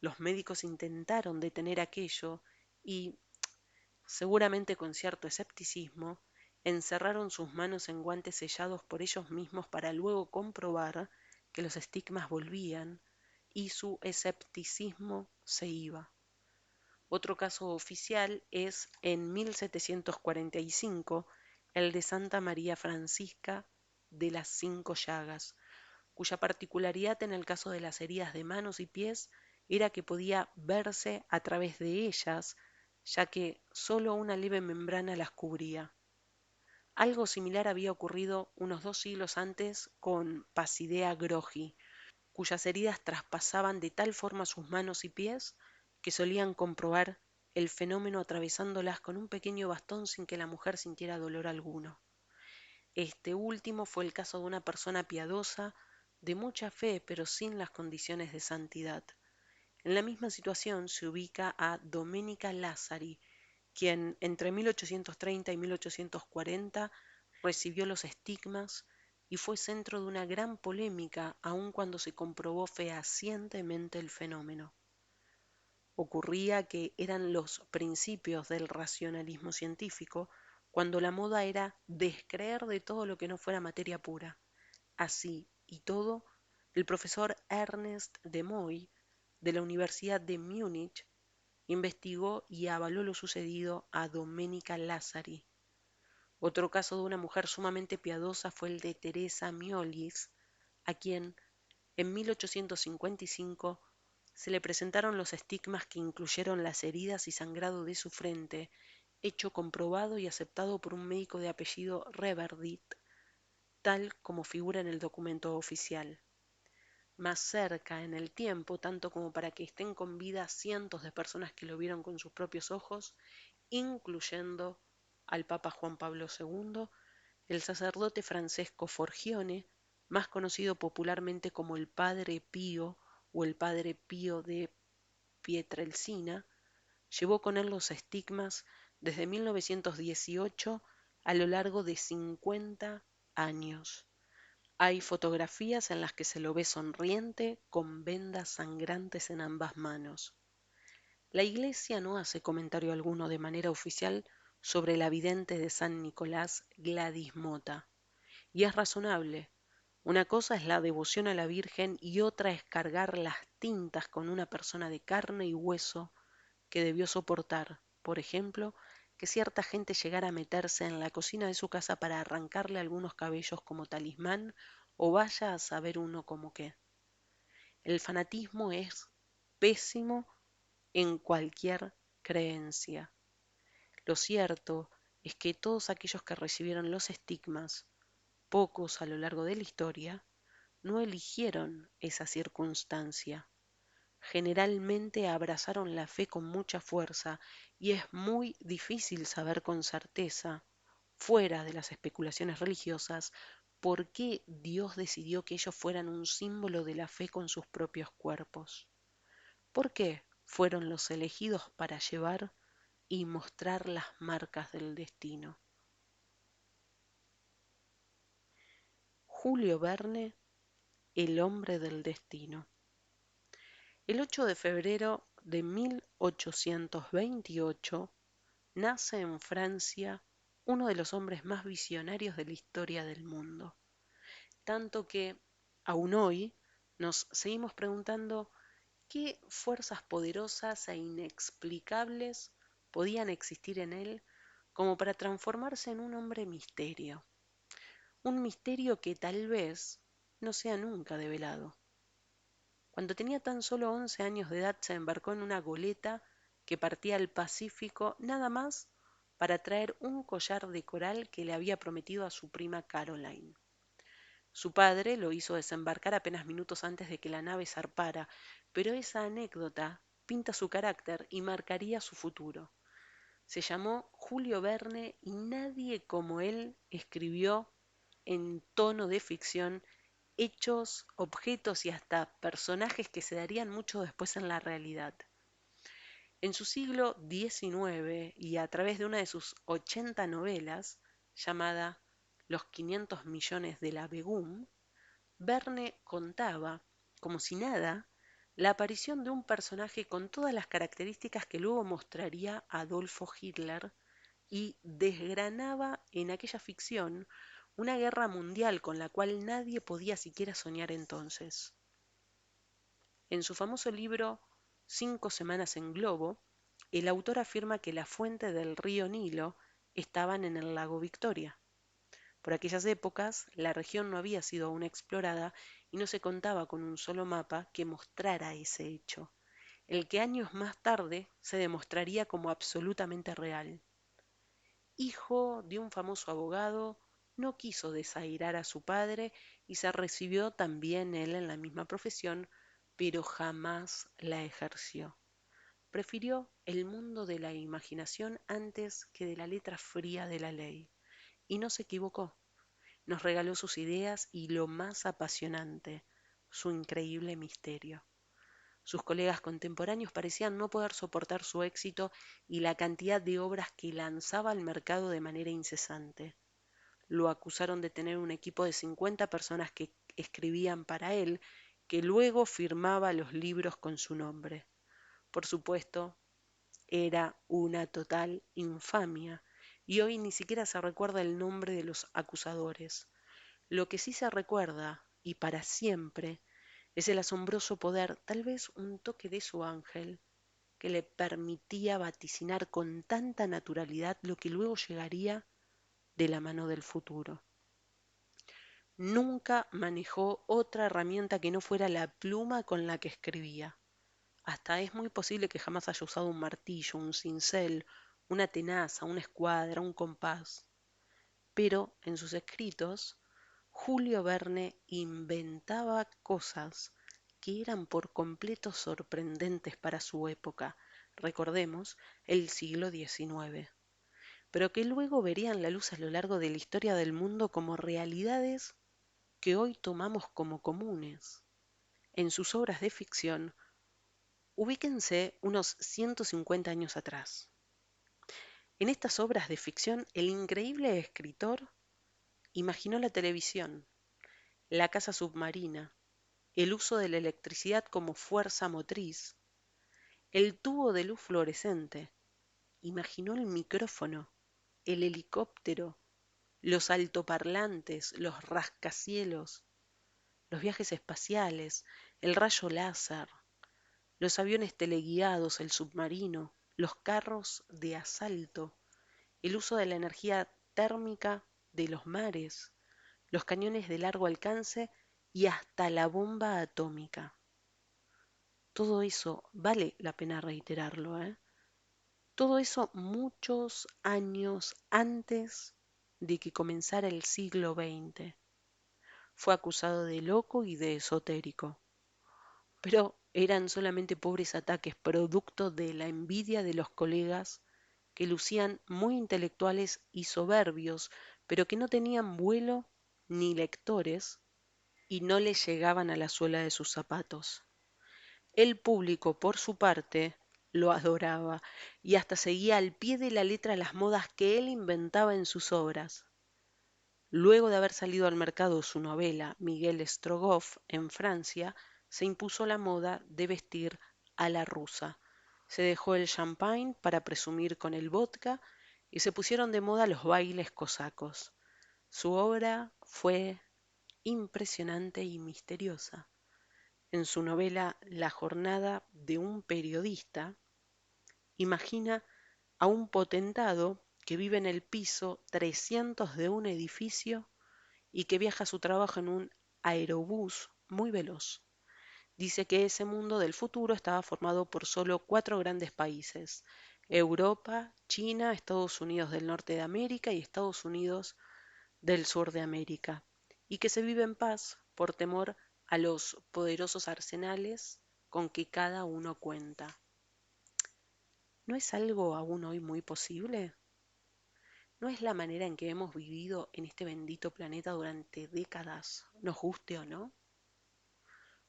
Los médicos intentaron detener aquello y, seguramente con cierto escepticismo, encerraron sus manos en guantes sellados por ellos mismos para luego comprobar que los estigmas volvían y su escepticismo se iba. Otro caso oficial es en 1745 el de Santa María Francisca de las 5 Llagas, cuya particularidad en el caso de las heridas de manos y pies era que podía verse a través de ellas, ya que sólo una leve membrana las cubría. Algo similar había ocurrido unos 2 siglos antes con Placidea Grogi, cuyas heridas traspasaban de tal forma sus manos y pies que solían comprobar el fenómeno atravesándolas con un pequeño bastón sin que la mujer sintiera dolor alguno. Este último fue el caso de una persona piadosa, de mucha fe, pero sin las condiciones de santidad. En la misma situación se ubica a Domenica Lazzari, quien entre 1830 y 1840 recibió los estigmas y fue centro de una gran polémica aun cuando se comprobó fehacientemente el fenómeno. Ocurría que eran los principios del racionalismo científico cuando la moda era descreer de todo lo que no fuera materia pura. Así y todo, el profesor Ernest de Moy de la Universidad de Múnich investigó y avaló lo sucedido a Domenica Lazzari. Otro caso de una mujer sumamente piadosa fue el de Teresa Miolis, a quien en 1855 se le presentaron los estigmas que incluyeron las heridas y sangrado de su frente, hecho comprobado y aceptado por un médico de apellido Reverdit, tal como figura en el documento oficial. Más cerca en el tiempo, tanto como para que estén con vida cientos de personas que lo vieron con sus propios ojos, incluyendo al Papa Juan Pablo II, el sacerdote Francesco Forgione, más conocido popularmente como el Padre Pío o el Padre Pío de Pietrelcina, llevó con él los estigmas desde 1918 a lo largo de 50 años. Hay fotografías en las que se lo ve sonriente con vendas sangrantes en ambas manos. La Iglesia no hace comentario alguno de manera oficial sobre la vidente de San Nicolás, Gladys Mota, y es razonable. Una cosa es la devoción a la Virgen y otra es cargar las tintas con una persona de carne y hueso que debió soportar, por ejemplo, que cierta gente llegara a meterse en la cocina de su casa para arrancarle algunos cabellos como talismán o vaya a saber uno como qué. El fanatismo es pésimo en cualquier creencia. Lo cierto es que todos aquellos que recibieron los estigmas, pocos a lo largo de la historia, no eligieron esa circunstancia. Generalmente abrazaron la fe con mucha fuerza y es muy difícil saber con certeza, fuera de las especulaciones religiosas, por qué Dios decidió que ellos fueran un símbolo de la fe con sus propios cuerpos. ¿Por qué fueron los elegidos para llevar y mostrar las marcas del destino? Julio Verne, el hombre del destino. El 8 de febrero de 1828 nace en Francia uno de los hombres más visionarios de la historia del mundo, tanto que, aún hoy, nos seguimos preguntando qué fuerzas poderosas e inexplicables podían existir en él como para transformarse en un hombre misterio, un misterio que tal vez no sea nunca develado. Cuando tenía tan solo 11 años de edad se embarcó en una goleta que partía al Pacífico nada más para traer un collar de coral que le había prometido a su prima Caroline. Su padre lo hizo desembarcar apenas minutos antes de que la nave zarpara, pero esa anécdota pinta su carácter y marcaría su futuro. Se llamó Julio Verne y nadie como él escribió en tono de ficción hechos, objetos y hasta personajes que se darían mucho después en la realidad. En su siglo XIX y a través de una de sus 80 novelas, llamada Los 500 millones de la Begum, Verne contaba, como si nada, la aparición de un personaje con todas las características que luego mostraría Adolfo Hitler y desgranaba en aquella ficción una guerra mundial con la cual nadie podía siquiera soñar entonces. En su famoso libro 5 semanas en globo, el autor afirma que la fuente del río Nilo estaban en el lago Victoria. Por aquellas épocas, la región no había sido aún explorada y no se contaba con un solo mapa que mostrara ese hecho, el que años más tarde se demostraría como absolutamente real. Hijo de un famoso abogado, no quiso desairar a su padre y se recibió también él en la misma profesión, pero jamás la ejerció. Prefirió el mundo de la imaginación antes que de la letra fría de la ley. Y no se equivocó. Nos regaló sus ideas y lo más apasionante, su increíble misterio. Sus colegas contemporáneos parecían no poder soportar su éxito y la cantidad de obras que lanzaba al mercado de manera incesante. lo acusaron de tener un equipo de 50 personas que escribían para él, que luego firmaba los libros con su nombre. Por supuesto, era una total infamia, y hoy ni siquiera se recuerda el nombre de los acusadores. Lo que sí se recuerda, y para siempre, es el asombroso poder, tal vez un toque de su ángel, que le permitía vaticinar con tanta naturalidad lo que luego llegaría de la mano del futuro. Nunca manejó otra herramienta que no fuera la pluma con la que escribía. Hasta es muy posible que jamás haya usado un martillo, un cincel, una tenaza, una escuadra, un compás. Pero en sus escritos, Julio Verne inventaba cosas que eran por completo sorprendentes para su época, recordemos, el siglo XIX, pero que luego verían la luz a lo largo de la historia del mundo como realidades que hoy tomamos como comunes. En sus obras de ficción, ubíquense unos 150 años atrás. En estas obras de ficción, el increíble escritor imaginó la televisión, la casa submarina, el uso de la electricidad como fuerza motriz, el tubo de luz fluorescente, imaginó el micrófono, el helicóptero, los altoparlantes, los rascacielos, los viajes espaciales, el rayo láser, los aviones teleguiados, el submarino, los carros de asalto, el uso de la energía térmica de los mares, los cañones de largo alcance y hasta la bomba atómica. Todo eso vale la pena reiterarlo, ¿eh? Todo eso muchos años antes de que comenzara el siglo XX. Fue acusado de loco y de esotérico, pero eran solamente pobres ataques producto de la envidia de los colegas que lucían muy intelectuales y soberbios, pero que no tenían vuelo ni lectores y no le llegaban a la suela de sus zapatos. El público, por su parte, lo adoraba y hasta seguía al pie de la letra las modas que él inventaba en sus obras. Luego de haber salido al mercado su novela Miguel Strogoff en Francia, se impuso la moda de vestir a la rusa. Se dejó el champagne para presumir con el vodka y se pusieron de moda los bailes cosacos. Su obra fue impresionante y misteriosa. En su novela La jornada de un periodista, imagina a un potentado que vive en el piso 300 de un edificio y que viaja a su trabajo en un aerobús muy veloz. Dice que ese mundo del futuro estaba formado por solo 4 grandes países: Europa, China, Estados Unidos del norte de América y Estados Unidos del sur de América, y que se vive en paz por temor a los poderosos arsenales con que cada uno cuenta. ¿No es algo aún hoy muy posible? ¿No es la manera en que hemos vivido en este bendito planeta durante décadas, nos guste o no?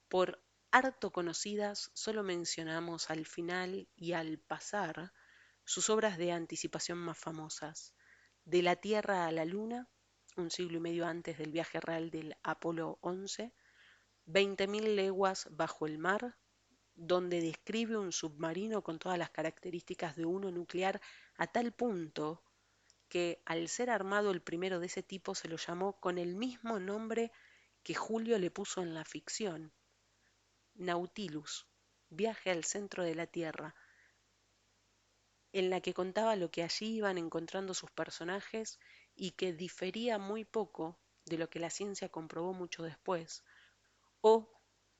Por harto conocidas, solo mencionamos al final y al pasar sus obras de anticipación más famosas: De la Tierra a la Luna, un siglo y medio antes del viaje real del Apolo 11, 20.000 leguas bajo el mar, donde describe un submarino con todas las características de uno nuclear a tal punto que al ser armado el primero de ese tipo se lo llamó con el mismo nombre que Julio le puso en la ficción: Nautilus, viaje al centro de la Tierra, en la que contaba lo que allí iban encontrando sus personajes y que difería muy poco de lo que la ciencia comprobó mucho después, o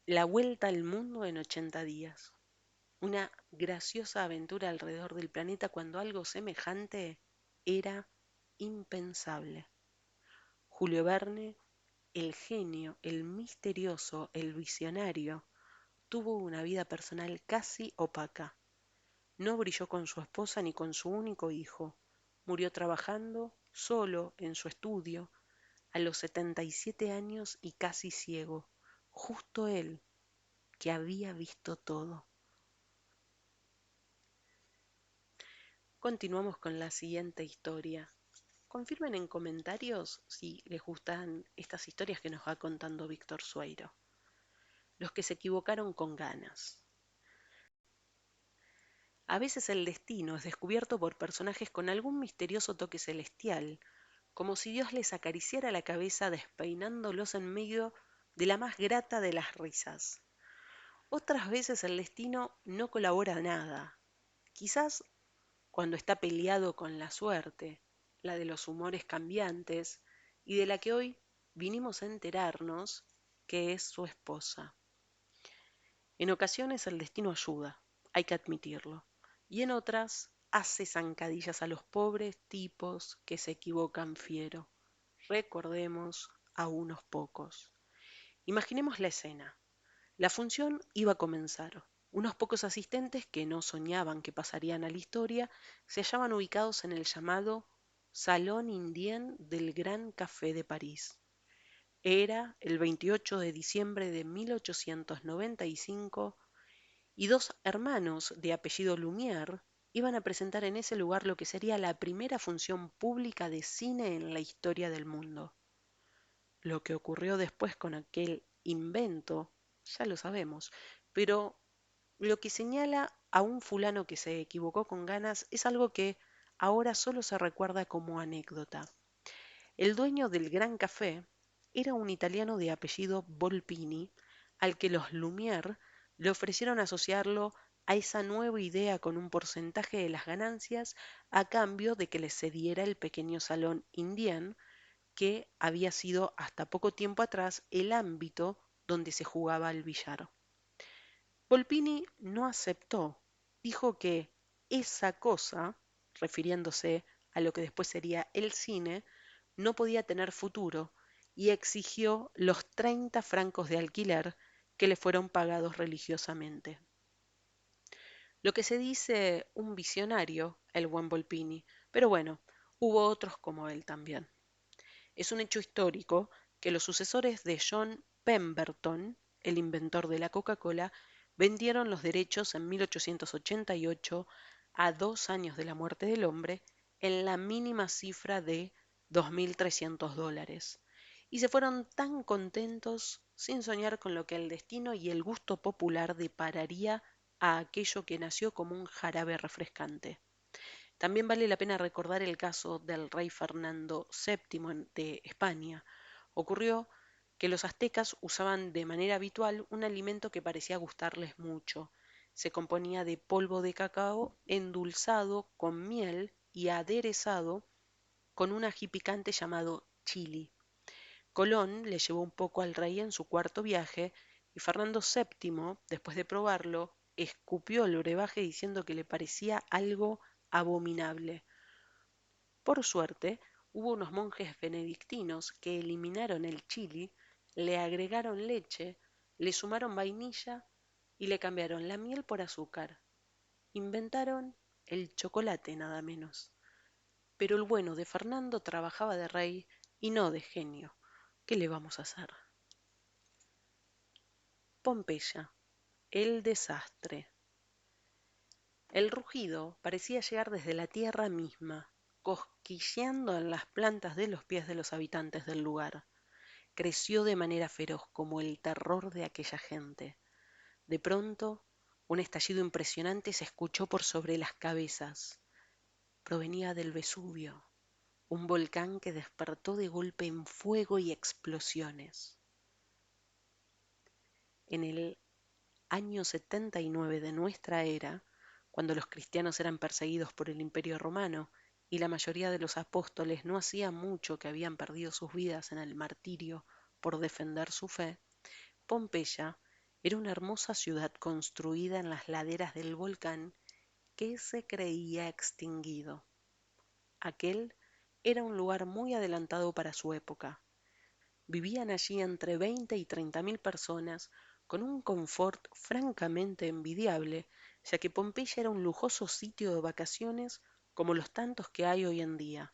La vuelta al mundo en 80 días, una graciosa aventura alrededor del planeta cuando algo semejante era impensable. Julio Verne, el genio, el misterioso, el visionario, tuvo una vida personal casi opaca. No brilló con su esposa ni con su único hijo. Murió trabajando solo en su estudio a los 77 años y casi ciego. Justo él, que había visto todo. Continuamos con la siguiente historia. confirmen en comentarios si les gustan estas historias que nos va contando Víctor Sueiro. Los que se equivocaron con ganas. A veces el destino es descubierto por personajes con algún misterioso toque celestial, como si Dios les acariciara la cabeza despeinándolos en medio de la más grata de las risas. Otras veces el destino no colabora nada, quizás cuando está peleado con la suerte, la de los humores cambiantes y de la que hoy vinimos a enterarnos que es su esposa. En ocasiones el destino ayuda, hay que admitirlo, y en otras hace zancadillas a los pobres tipos que se equivocan fiero. Recordemos a unos pocos. Imaginemos la escena. La función iba a comenzar. Unos pocos asistentes que no soñaban que pasarían a la historia se hallaban ubicados en el llamado Salón Indien del Gran Café de París. Era el 28 de diciembre de 1895 y dos hermanos de apellido Lumière iban a presentar en ese lugar lo que sería la primera función pública de cine en la historia del mundo. Lo que ocurrió después con aquel invento, ya lo sabemos, pero lo que señala a un fulano que se equivocó con ganas es algo que ahora solo se recuerda como anécdota. El dueño del Gran Café era un italiano de apellido Volpini, al que los Lumière le ofrecieron asociarlo a esa nueva idea con un porcentaje de las ganancias a cambio de que les cediera el pequeño salón Indien que había sido hasta poco tiempo atrás el ámbito donde se jugaba al billar. Volpini no aceptó, dijo que esa cosa, refiriéndose a lo que después sería el cine, no podía tener futuro y exigió los 30 francos de alquiler que le fueron pagados religiosamente. Lo que se dice un visionario, el buen Volpini, pero bueno, hubo otros como él también. Es un hecho histórico que los sucesores de John Pemberton, el inventor de la Coca-Cola, vendieron los derechos en 1888, a 2 años de la muerte del hombre, en la mínima cifra de $2.300, y se fueron tan contentos sin soñar con lo que el destino y el gusto popular depararía a aquello que nació como un jarabe refrescante. También vale la pena recordar el caso del rey Fernando VII de España. Ocurrió que los aztecas usaban de manera habitual un alimento que parecía gustarles mucho. Se componía de polvo de cacao endulzado con miel y aderezado con un ají picante llamado chili. Colón le llevó un poco al rey en su cuarto viaje y Fernando VII, después de probarlo, escupió el brebaje diciendo que le parecía algo abominable. Por suerte, hubo unos monjes benedictinos que eliminaron el chili, le agregaron leche, le sumaron vainilla y le cambiaron la miel por azúcar. Inventaron el chocolate nada menos. Pero el bueno de Fernando trabajaba de rey y no de genio. ¿Qué le vamos a hacer? Pompeya, el desastre. El rugido parecía llegar desde la tierra misma, cosquilleando en las plantas de los pies de los habitantes del lugar. Creció de manera feroz como el terror de aquella gente. De pronto, un estallido impresionante se escuchó por sobre las cabezas. Provenía del Vesubio, un volcán que despertó de golpe en fuego y explosiones. En el año 79 de nuestra era, cuando los cristianos eran perseguidos por el Imperio Romano y la mayoría de los apóstoles no hacía mucho que habían perdido sus vidas en el martirio por defender su fe, Pompeya era una hermosa ciudad construida en las laderas del volcán que se creía extinguido. Aquel era un lugar muy adelantado para su época. Vivían allí entre 20 y 30.000 personas con un confort francamente envidiable, ya que Pompeya era un lujoso sitio de vacaciones como los tantos que hay hoy en día.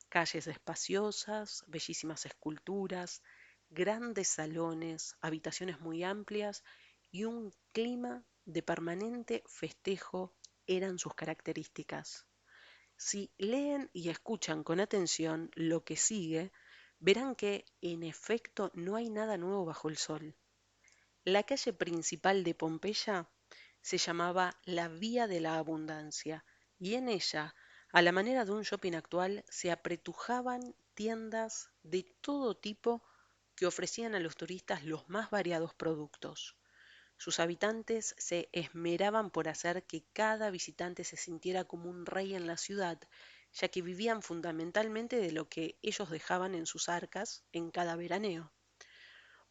Calles espaciosas, bellísimas esculturas, grandes salones, habitaciones muy amplias y un clima de permanente festejo eran sus características. Si leen y escuchan con atención lo que sigue, verán que, en efecto, no hay nada nuevo bajo el sol. La calle principal de Pompeya se llamaba la Vía de la Abundancia, y en ella, a la manera de un shopping actual, se apretujaban tiendas de todo tipo que ofrecían a los turistas los más variados productos. Sus habitantes se esmeraban por hacer que cada visitante se sintiera como un rey en la ciudad, ya que vivían fundamentalmente de lo que ellos dejaban en sus arcas en cada veraneo.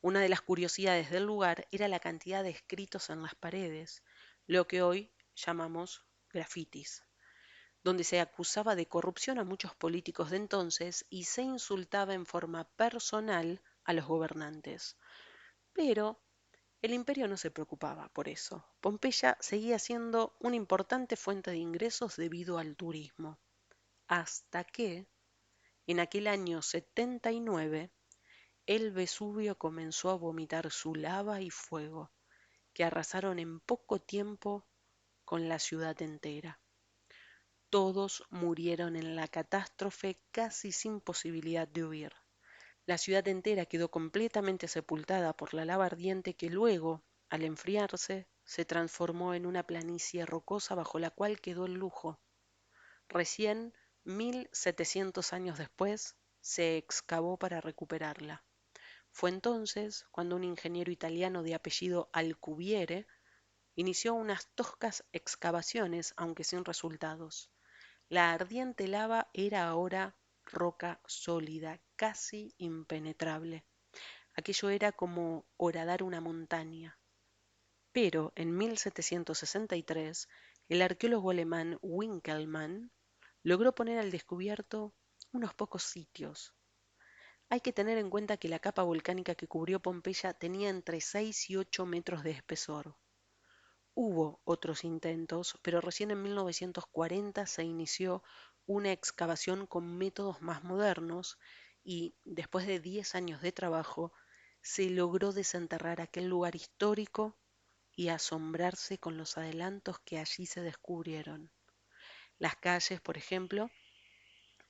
Una de las curiosidades del lugar era la cantidad de escritos en las paredes, lo que hoy llamamos grafitis, donde se acusaba de corrupción a muchos políticos de entonces y se insultaba en forma personal a los gobernantes. Pero el imperio no se preocupaba por eso. Pompeya seguía siendo una importante fuente de ingresos debido al turismo, hasta que, en aquel año 79, el Vesubio comenzó a vomitar su lava y fuego, que arrasaron en poco tiempo con la ciudad entera. Todos murieron en la catástrofe casi sin posibilidad de huir. La ciudad entera quedó completamente sepultada por la lava ardiente que luego, al enfriarse, se transformó en una planicie rocosa bajo la cual quedó el lujo. Recién, 1700 años después, se excavó para recuperarla. Fue entonces cuando un ingeniero italiano de apellido Alcubierre inició unas toscas excavaciones, aunque sin resultados. La ardiente lava era ahora roca sólida, casi impenetrable. Aquello era como horadar una montaña. Pero en 1763, el arqueólogo alemán Winkelmann logró poner al descubierto unos pocos sitios. Hay que tener en cuenta que la capa volcánica que cubrió Pompeya tenía entre 6 y 8 metros de espesor. Hubo otros intentos, pero recién en 1940 se inició una excavación con métodos más modernos y, después de 10 años de trabajo, se logró desenterrar aquel lugar histórico y asombrarse con los adelantos que allí se descubrieron. Las calles, por ejemplo,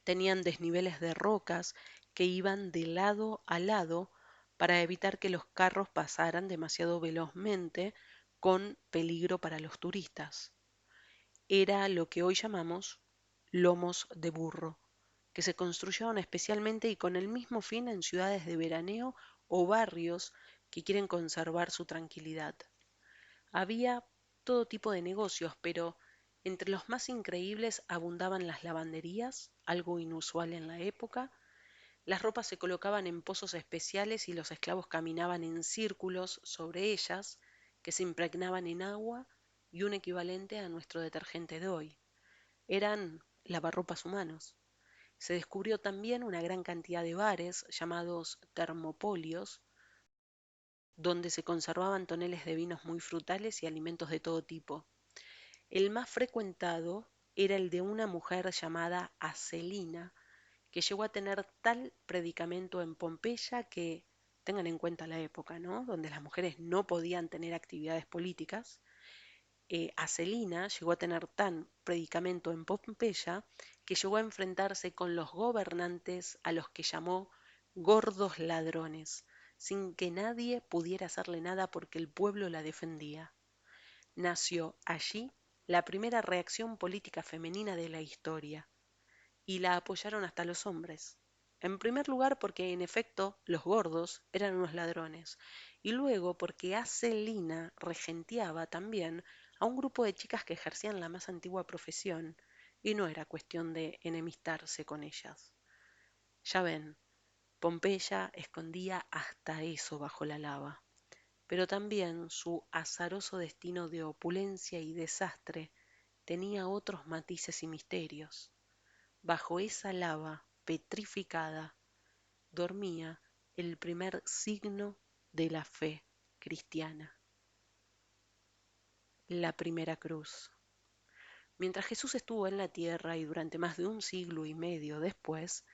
tenían desniveles de rocas que iban de lado a lado para evitar que los carros pasaran demasiado velozmente con peligro para los turistas. Era lo que hoy llamamos lomos de burro, que se construyeron especialmente y con el mismo fin en ciudades de veraneo o barrios que quieren conservar su tranquilidad. Había todo tipo de negocios, pero entre los más increíbles abundaban las lavanderías, algo inusual en la época. Las ropas se colocaban en pozos especiales y los esclavos caminaban en círculos sobre ellas, que se impregnaban en agua y un equivalente a nuestro detergente de hoy. Eran lavarropas humanos. Se descubrió también una gran cantidad de bares llamados termopolios, donde se conservaban toneles de vinos muy frutales y alimentos de todo tipo. El más frecuentado era el de una mujer llamada Acelina, que llegó a tener tal predicamento en Pompeya que, tengan en cuenta la época, ¿no? Donde las mujeres no podían tener actividades políticas. Acelina llegó a tener tan predicamento en Pompeya que llegó a enfrentarse con los gobernantes a los que llamó gordos ladrones, sin que nadie pudiera hacerle nada porque el pueblo la defendía. Nació allí la primera reacción política femenina de la historia, y la apoyaron hasta los hombres. En primer lugar porque en efecto los gordos eran unos ladrones, y luego porque Acelina regenteaba también a un grupo de chicas que ejercían la más antigua profesión, y no era cuestión de enemistarse con ellas. Ya ven, Pompeya escondía hasta eso bajo la lava, pero también su azaroso destino de opulencia y desastre tenía otros matices y misterios. Bajo esa lava petrificada dormía el primer signo de la fe cristiana, la primera cruz. Mientras Jesús estuvo en la tierra y durante más de un siglo y medio después,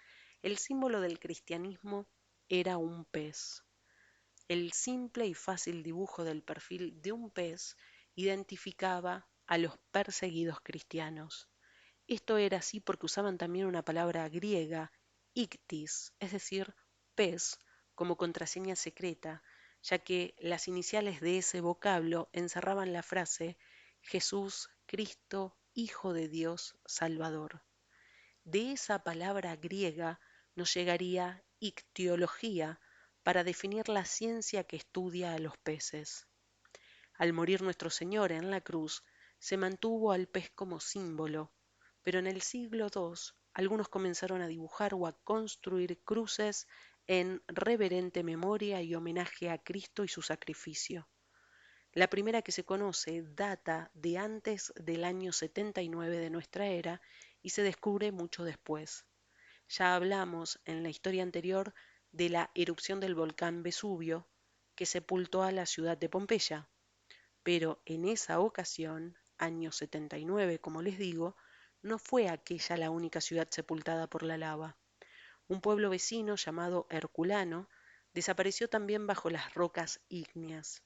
el símbolo del cristianismo era un pez. El simple y fácil dibujo del perfil de un pez identificaba a los perseguidos cristianos. Esto era así porque usaban también una palabra griega, ictis, es decir, pez, como contraseña secreta, ya que las iniciales de ese vocablo encerraban la frase Jesús, Cristo, Hijo de Dios, Salvador. De esa palabra griega nos llegaría ictiología para definir la ciencia que estudia a los peces. Al morir nuestro Señor en la cruz, se mantuvo al pez como símbolo, pero en el siglo II algunos comenzaron a dibujar o a construir cruces en reverente memoria y homenaje a Cristo y su sacrificio. La primera que se conoce data de antes del año 79 de nuestra era y se descubre mucho después. Ya hablamos en la historia anterior de la erupción del volcán Vesubio que sepultó a la ciudad de Pompeya, pero en esa ocasión, año 79, como les digo, no fue aquella la única ciudad sepultada por la lava. Un pueblo vecino llamado Herculano desapareció también bajo las rocas ígneas.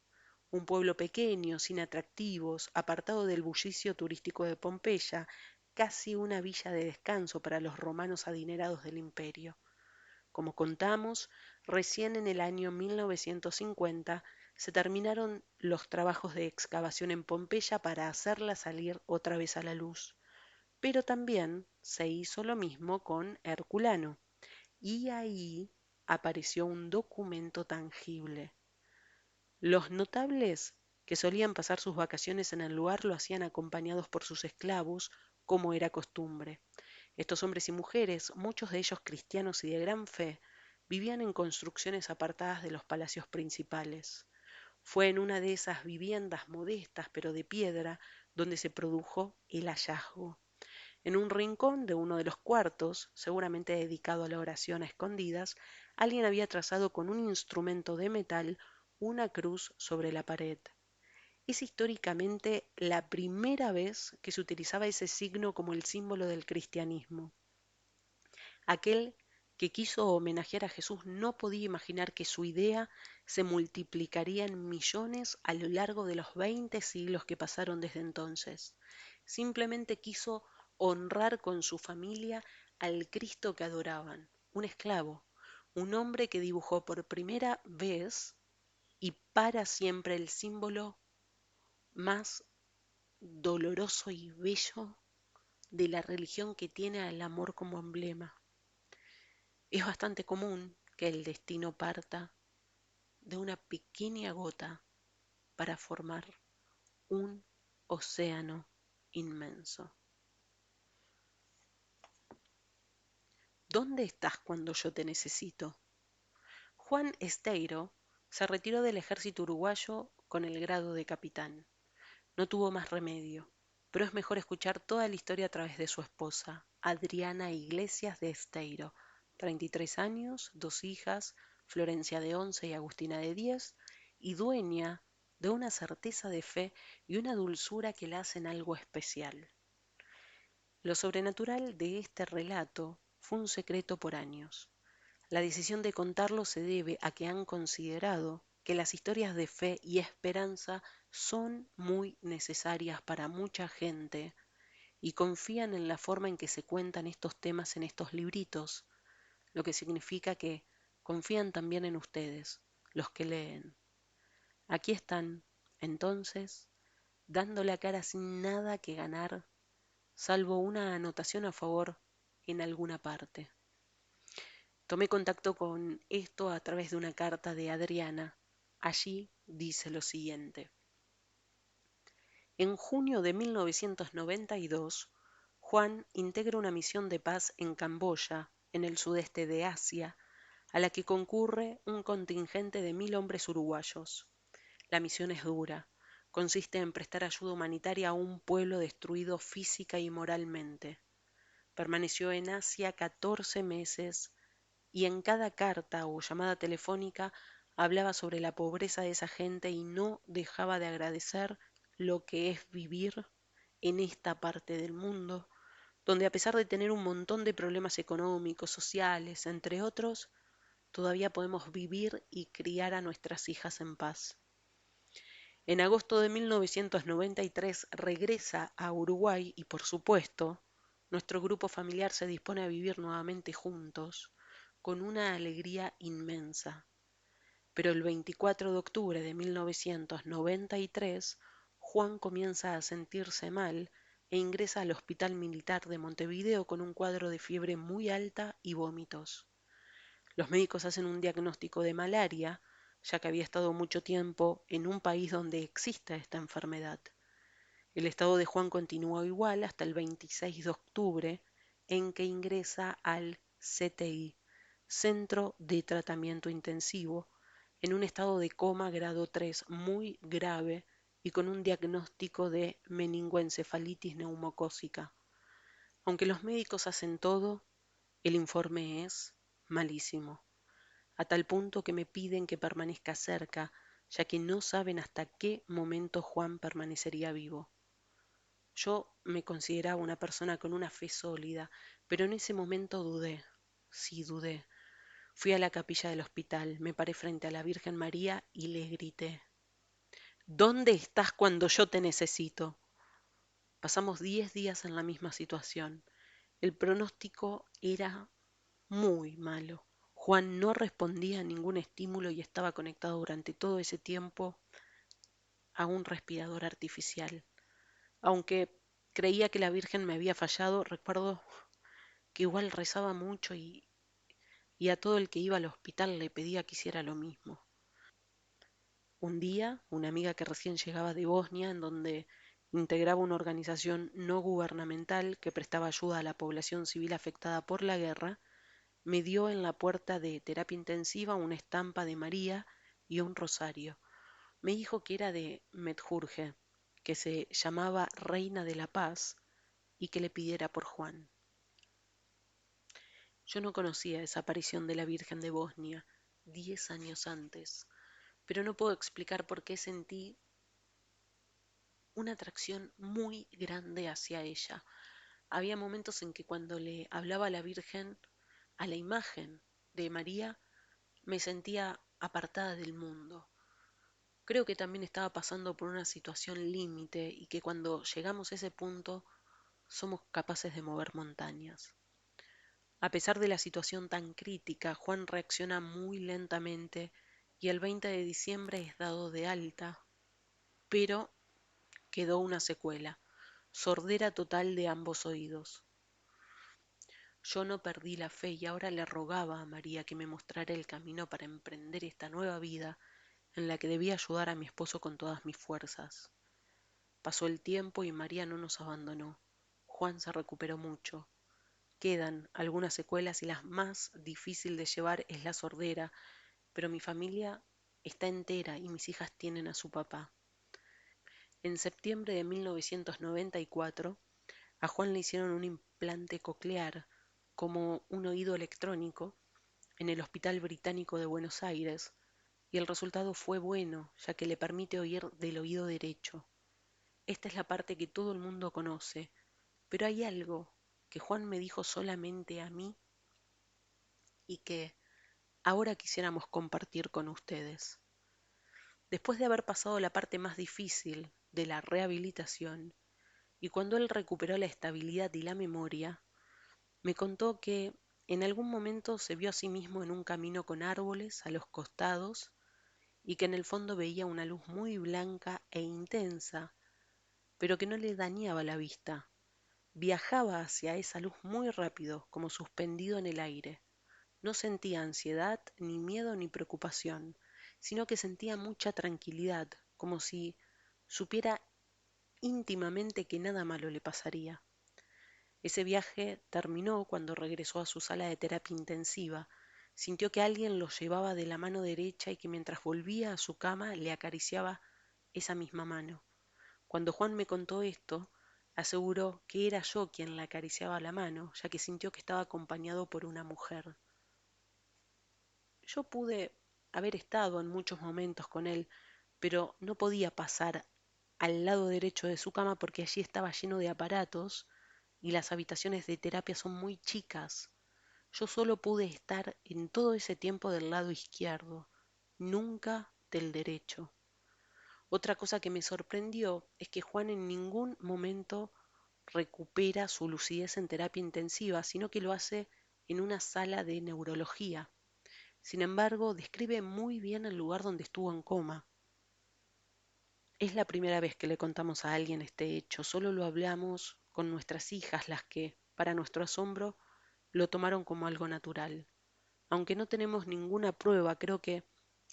Un pueblo pequeño, sin atractivos, apartado del bullicio turístico de Pompeya, casi una villa de descanso para los romanos adinerados del imperio. Como contamos, recién en el año 1950 se terminaron los trabajos de excavación en Pompeya para hacerla salir otra vez a la luz. Pero también se hizo lo mismo con Herculano, y ahí apareció un documento tangible. Los notables que solían pasar sus vacaciones en el lugar lo hacían acompañados por sus esclavos, como era costumbre. Estos hombres y mujeres, muchos de ellos cristianos y de gran fe, vivían en construcciones apartadas de los palacios principales. Fue en una de esas viviendas modestas pero de piedra donde se produjo el hallazgo. En un rincón de uno de los cuartos, seguramente dedicado a la oración a escondidas, alguien había trazado con un instrumento de metal una cruz sobre la pared. Es históricamente la primera vez que se utilizaba ese signo como el símbolo del cristianismo. Aquel que quiso homenajear a Jesús no podía imaginar que su idea se multiplicaría en millones a lo largo de los 20 siglos que pasaron desde entonces. Simplemente quiso honrar con su familia al Cristo que adoraban, un esclavo, un hombre que dibujó por primera vez y para siempre el símbolo más doloroso y bello de la religión que tiene al amor como emblema. Es bastante común que el destino parta de una pequeña gota para formar un océano inmenso. ¿Dónde estás cuando yo te necesito? Juan Esteiro se retiró del ejército uruguayo con el grado de capitán. No tuvo más remedio, pero es mejor escuchar toda la historia a través de su esposa, Adriana Iglesias de Esteiro, 33 años, 2 hijas, Florencia de 11 y Agustina de 10, y dueña de una certeza de fe y una dulzura que la hacen algo especial. Lo sobrenatural de este relato fue un secreto por años. La decisión de contarlo se debe a que han considerado que las historias de fe y esperanza son muy necesarias para mucha gente y confían en la forma en que se cuentan estos temas en estos libritos, lo que significa que confían también en ustedes, los que leen. Aquí están, entonces, dando la cara sin nada que ganar, salvo una anotación a favor en alguna parte. Tomé contacto con esto a través de una carta de Adriana. Allí dice lo siguiente. En junio de 1992, Juan integra una misión de paz en Camboya, en el sudeste de Asia, a la que concurre un contingente de 1.000 hombres uruguayos. La misión es dura. Consiste en prestar ayuda humanitaria a un pueblo destruido física y moralmente. Permaneció en Asia 14 meses y en cada carta o llamada telefónica hablaba sobre la pobreza de esa gente y no dejaba de agradecer lo que es vivir en esta parte del mundo, donde a pesar de tener un montón de problemas económicos, sociales, entre otros, todavía podemos vivir y criar a nuestras hijas en paz. En agosto de 1993 regresa a Uruguay y, por supuesto, Nuestro grupo familiar se dispone a vivir nuevamente juntos, con una alegría inmensa. Pero el 24 de octubre de 1993, Juan comienza a sentirse mal e ingresa al Hospital Militar de Montevideo con un cuadro de fiebre muy alta y vómitos. Los médicos hacen un diagnóstico de malaria, ya que había estado mucho tiempo en un país donde existe esta enfermedad. El estado de Juan continuó igual hasta el 26 de octubre, en que ingresa al CTI, Centro de Tratamiento Intensivo, en un estado de coma grado 3 muy grave y con un diagnóstico de meningoencefalitis neumocócica. Aunque los médicos hacen todo, el informe es malísimo, a tal punto que me piden que permanezca cerca, ya que no saben hasta qué momento Juan permanecería vivo. Yo me consideraba una persona con una fe sólida, pero en ese momento dudé, sí dudé. Fui a la capilla del hospital, me paré frente a la Virgen María y le grité, ¿dónde estás cuando yo te necesito? Pasamos 10 días en la misma situación. El pronóstico era muy malo. Juan no respondía a ningún estímulo y estaba conectado durante todo ese tiempo a un respirador artificial. Aunque creía que la Virgen me había fallado, recuerdo que igual rezaba mucho y a todo el que iba al hospital le pedía que hiciera lo mismo. Un día, una amiga que recién llegaba de Bosnia, en donde integraba una organización no gubernamental que prestaba ayuda a la población civil afectada por la guerra, me dio en la puerta de terapia intensiva una estampa de María y un rosario. Me dijo que era de Medjurje, que se llamaba Reina de la Paz y que le pidiera por Juan. Yo no conocía esa aparición de la Virgen de Bosnia 10 años antes, pero no puedo explicar por qué sentí una atracción muy grande hacia ella. Había momentos en que cuando le hablaba a la Virgen, a la imagen de María, me sentía apartada del mundo. Creo que también estaba pasando por una situación límite y que cuando llegamos a ese punto somos capaces de mover montañas. A pesar de la situación tan crítica, Juan reacciona muy lentamente y el 20 de diciembre es dado de alta, pero quedó una secuela, sordera total de ambos oídos. Yo no perdí la fe y ahora le rogaba a María que me mostrara el camino para emprender esta nueva vida en la que debía ayudar a mi esposo con todas mis fuerzas. Pasó el tiempo y María no nos abandonó. Juan se recuperó mucho. Quedan algunas secuelas y la más difícil de llevar es la sordera, pero mi familia está entera y mis hijas tienen a su papá. En septiembre de 1994, a Juan le hicieron un implante coclear como un oído electrónico en el Hospital Británico de Buenos Aires y el resultado fue bueno, ya que le permite oír del oído derecho. Esta es la parte que todo el mundo conoce, pero hay algo que Juan me dijo solamente a mí y que ahora quisiéramos compartir con ustedes. Después de haber pasado la parte más difícil de la rehabilitación, y cuando él recuperó la estabilidad y la memoria, me contó que en algún momento se vio a sí mismo en un camino con árboles a los costados y que en el fondo veía una luz muy blanca e intensa, pero que no le dañaba la vista. Viajaba hacia esa luz muy rápido, como suspendido en el aire. No sentía ansiedad, ni miedo, ni preocupación, sino que sentía mucha tranquilidad, como si supiera íntimamente que nada malo le pasaría. Ese viaje terminó cuando regresó a su sala de terapia intensiva. Sintió que alguien lo llevaba de la mano derecha y que mientras volvía a su cama le acariciaba esa misma mano. Cuando Juan me contó esto, aseguró que era yo quien le acariciaba la mano, ya que sintió que estaba acompañado por una mujer. Yo pude haber estado en muchos momentos con él, pero no podía pasar al lado derecho de su cama porque allí estaba lleno de aparatos y las habitaciones de terapia son muy chicas. Yo solo pude estar en todo ese tiempo del lado izquierdo, nunca del derecho. Otra cosa que me sorprendió es que Juan en ningún momento recupera su lucidez en terapia intensiva, sino que lo hace en una sala de neurología. Sin embargo, describe muy bien el lugar donde estuvo en coma. Es la primera vez que le contamos a alguien este hecho, solo lo hablamos con nuestras hijas, las que, para nuestro asombro, lo tomaron como algo natural. Aunque no tenemos ninguna prueba, creo que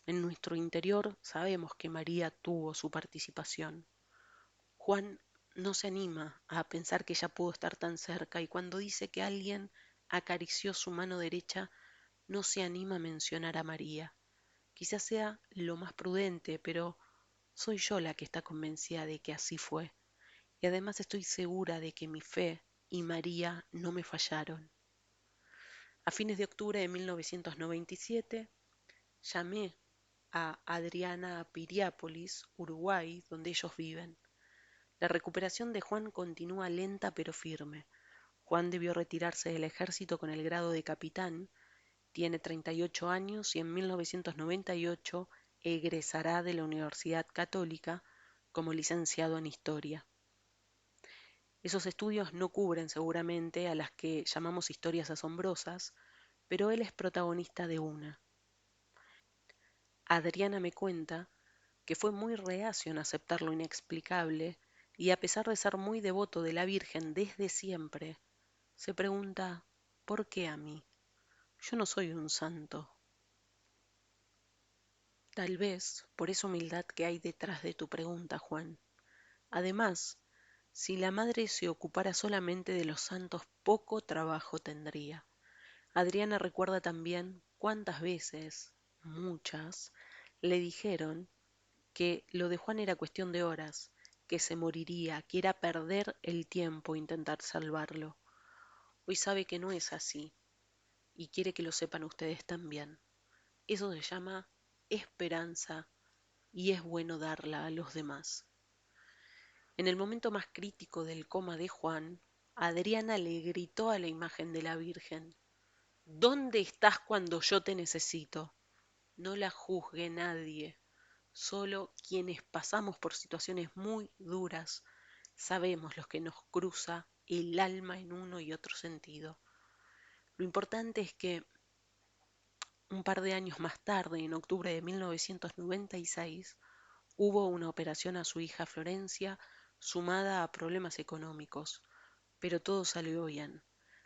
en nuestro interior sabemos que María tuvo su participación. Juan no se anima a pensar que ella pudo estar tan cerca y cuando dice que alguien acarició su mano derecha, no se anima a mencionar a María. Quizás sea lo más prudente, pero soy yo la que está convencida de que así fue. Y además estoy segura de que mi fe y María no me fallaron. A fines de octubre de 1997 llamé a Adriana a Piriápolis, Uruguay, donde ellos viven. La recuperación de Juan continúa lenta pero firme. Juan debió retirarse del ejército con el grado de capitán, tiene 38 años y en 1998 egresará de la Universidad Católica como licenciado en Historia. Esos estudios no cubren seguramente a las que llamamos historias asombrosas, pero él es protagonista de una. Adriana me cuenta que fue muy reacio en aceptar lo inexplicable y a pesar de ser muy devoto de la Virgen desde siempre, se pregunta, ¿por qué a mí? Yo no soy un santo. Tal vez por esa humildad que hay detrás de tu pregunta, Juan. Además, si la madre se ocupara solamente de los santos, poco trabajo tendría. Adriana recuerda también cuántas veces, muchas, le dijeron que lo de Juan era cuestión de horas, que se moriría, que era perder el tiempo intentar salvarlo. Hoy sabe que no es así y quiere que lo sepan ustedes también. Eso se llama esperanza y es bueno darla a los demás. En el momento más crítico del coma de Juan, Adriana le gritó a la imagen de la Virgen, ¿dónde estás cuando yo te necesito? No la juzgue nadie, solo quienes pasamos por situaciones muy duras sabemos lo que nos cruza el alma en uno y otro sentido. Lo importante es que un par de años más tarde, en octubre de 1996, hubo una operación a su hija Florencia sumada a problemas económicos, pero todo salió bien.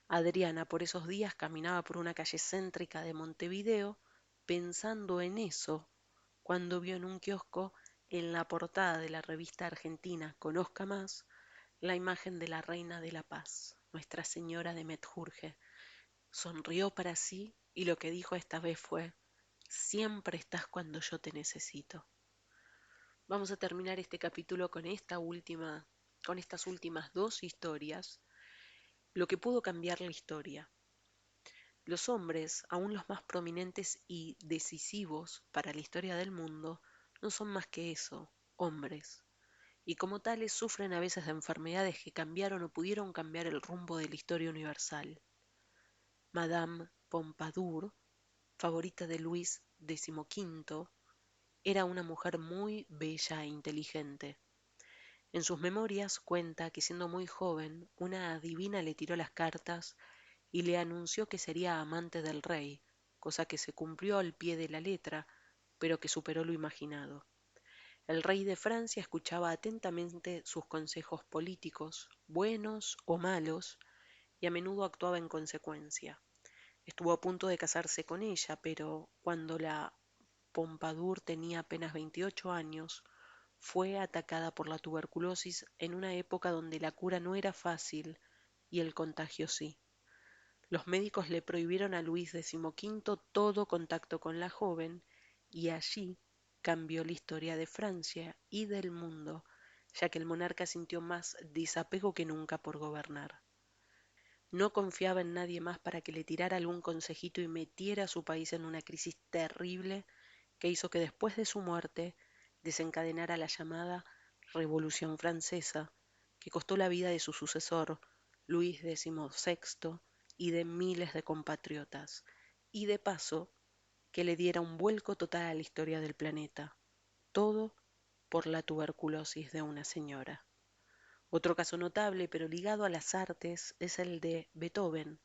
Adriana por esos días caminaba por una calle céntrica de Montevideo pensando en eso cuando vio en un kiosco, en la portada de la revista argentina Conozca Más, la imagen de la Reina de la Paz, Nuestra Señora de Medjurje. Sonrió para sí y lo que dijo esta vez fue, siempre estás cuando yo te necesito. Vamos a terminar este capítulo con estas últimas dos historias, lo que pudo cambiar la historia. Los hombres, aún los más prominentes y decisivos para la historia del mundo, no son más que eso, hombres, y como tales sufren a veces de enfermedades que cambiaron o pudieron cambiar el rumbo de la historia universal. Madame Pompadour, favorita de Luis XV, era una mujer muy bella e inteligente. En sus memorias cuenta que siendo muy joven, una adivina le tiró las cartas y le anunció que sería amante del rey, cosa que se cumplió al pie de la letra, pero que superó lo imaginado. El rey de Francia escuchaba atentamente sus consejos políticos, buenos o malos, y a menudo actuaba en consecuencia. Estuvo a punto de casarse con ella, pero cuando la Pompadour tenía apenas 28 años, fue atacada por la tuberculosis en una época donde la cura no era fácil y el contagio sí. Los médicos le prohibieron a Luis XV todo contacto con la joven y allí cambió la historia de Francia y del mundo, ya que el monarca sintió más desapego que nunca por gobernar. No confiaba en nadie más para que le tirara algún consejito y metiera a su país en una crisis terrible que hizo que después de su muerte desencadenara la llamada Revolución Francesa, que costó la vida de su sucesor, Luis XVI, y de miles de compatriotas, y de paso que le diera un vuelco total a la historia del planeta, todo por la tuberculosis de una señora. Otro caso notable, pero ligado a las artes, es el de Beethoven,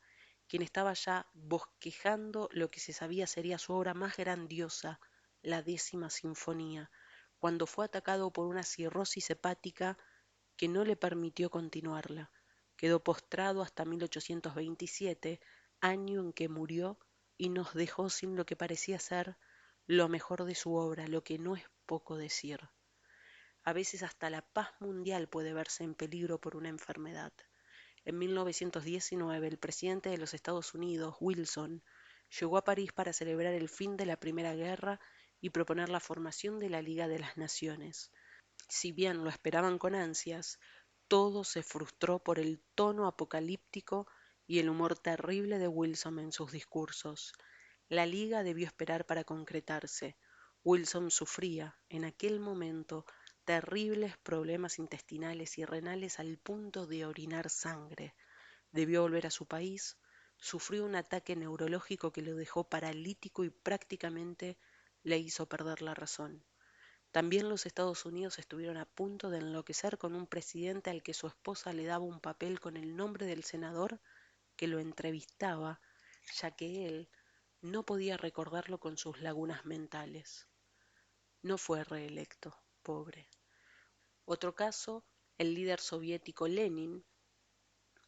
quien estaba ya bosquejando lo que se sabía sería su obra más grandiosa, la Décima Sinfonía, cuando fue atacado por una cirrosis hepática que no le permitió continuarla. Quedó postrado hasta 1827, año en que murió, y nos dejó sin lo que parecía ser lo mejor de su obra, lo que no es poco decir. A veces hasta la paz mundial puede verse en peligro por una enfermedad. En 1919, el presidente de los Estados Unidos, Wilson, llegó a París para celebrar el fin de la Primera Guerra y proponer la formación de la Liga de las Naciones. Si bien lo esperaban con ansias, todo se frustró por el tono apocalíptico y el humor terrible de Wilson en sus discursos. La Liga debió esperar para concretarse. Wilson sufría, en aquel momento, terribles problemas intestinales y renales al punto de orinar sangre. Debió volver a su país, sufrió un ataque neurológico que lo dejó paralítico y prácticamente le hizo perder la razón. También los Estados Unidos estuvieron a punto de enloquecer con un presidente al que su esposa le daba un papel con el nombre del senador que lo entrevistaba, ya que él no podía recordarlo con sus lagunas mentales. No fue reelecto, pobre. Otro caso, el líder soviético Lenin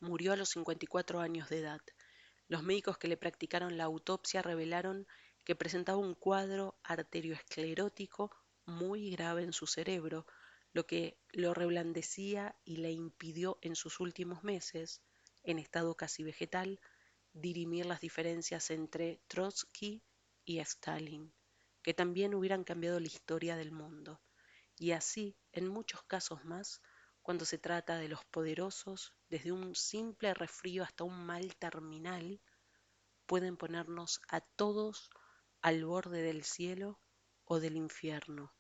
murió a los 54 años de edad. Los médicos que le practicaron la autopsia revelaron que presentaba un cuadro arteriosclerótico muy grave en su cerebro, lo que lo reblandecía y le impidió en sus últimos meses, en estado casi vegetal, dirimir las diferencias entre Trotsky y Stalin, que también hubieran cambiado la historia del mundo. Y así, en muchos casos más, cuando se trata de los poderosos, desde un simple resfrío hasta un mal terminal, pueden ponernos a todos al borde del cielo o del infierno.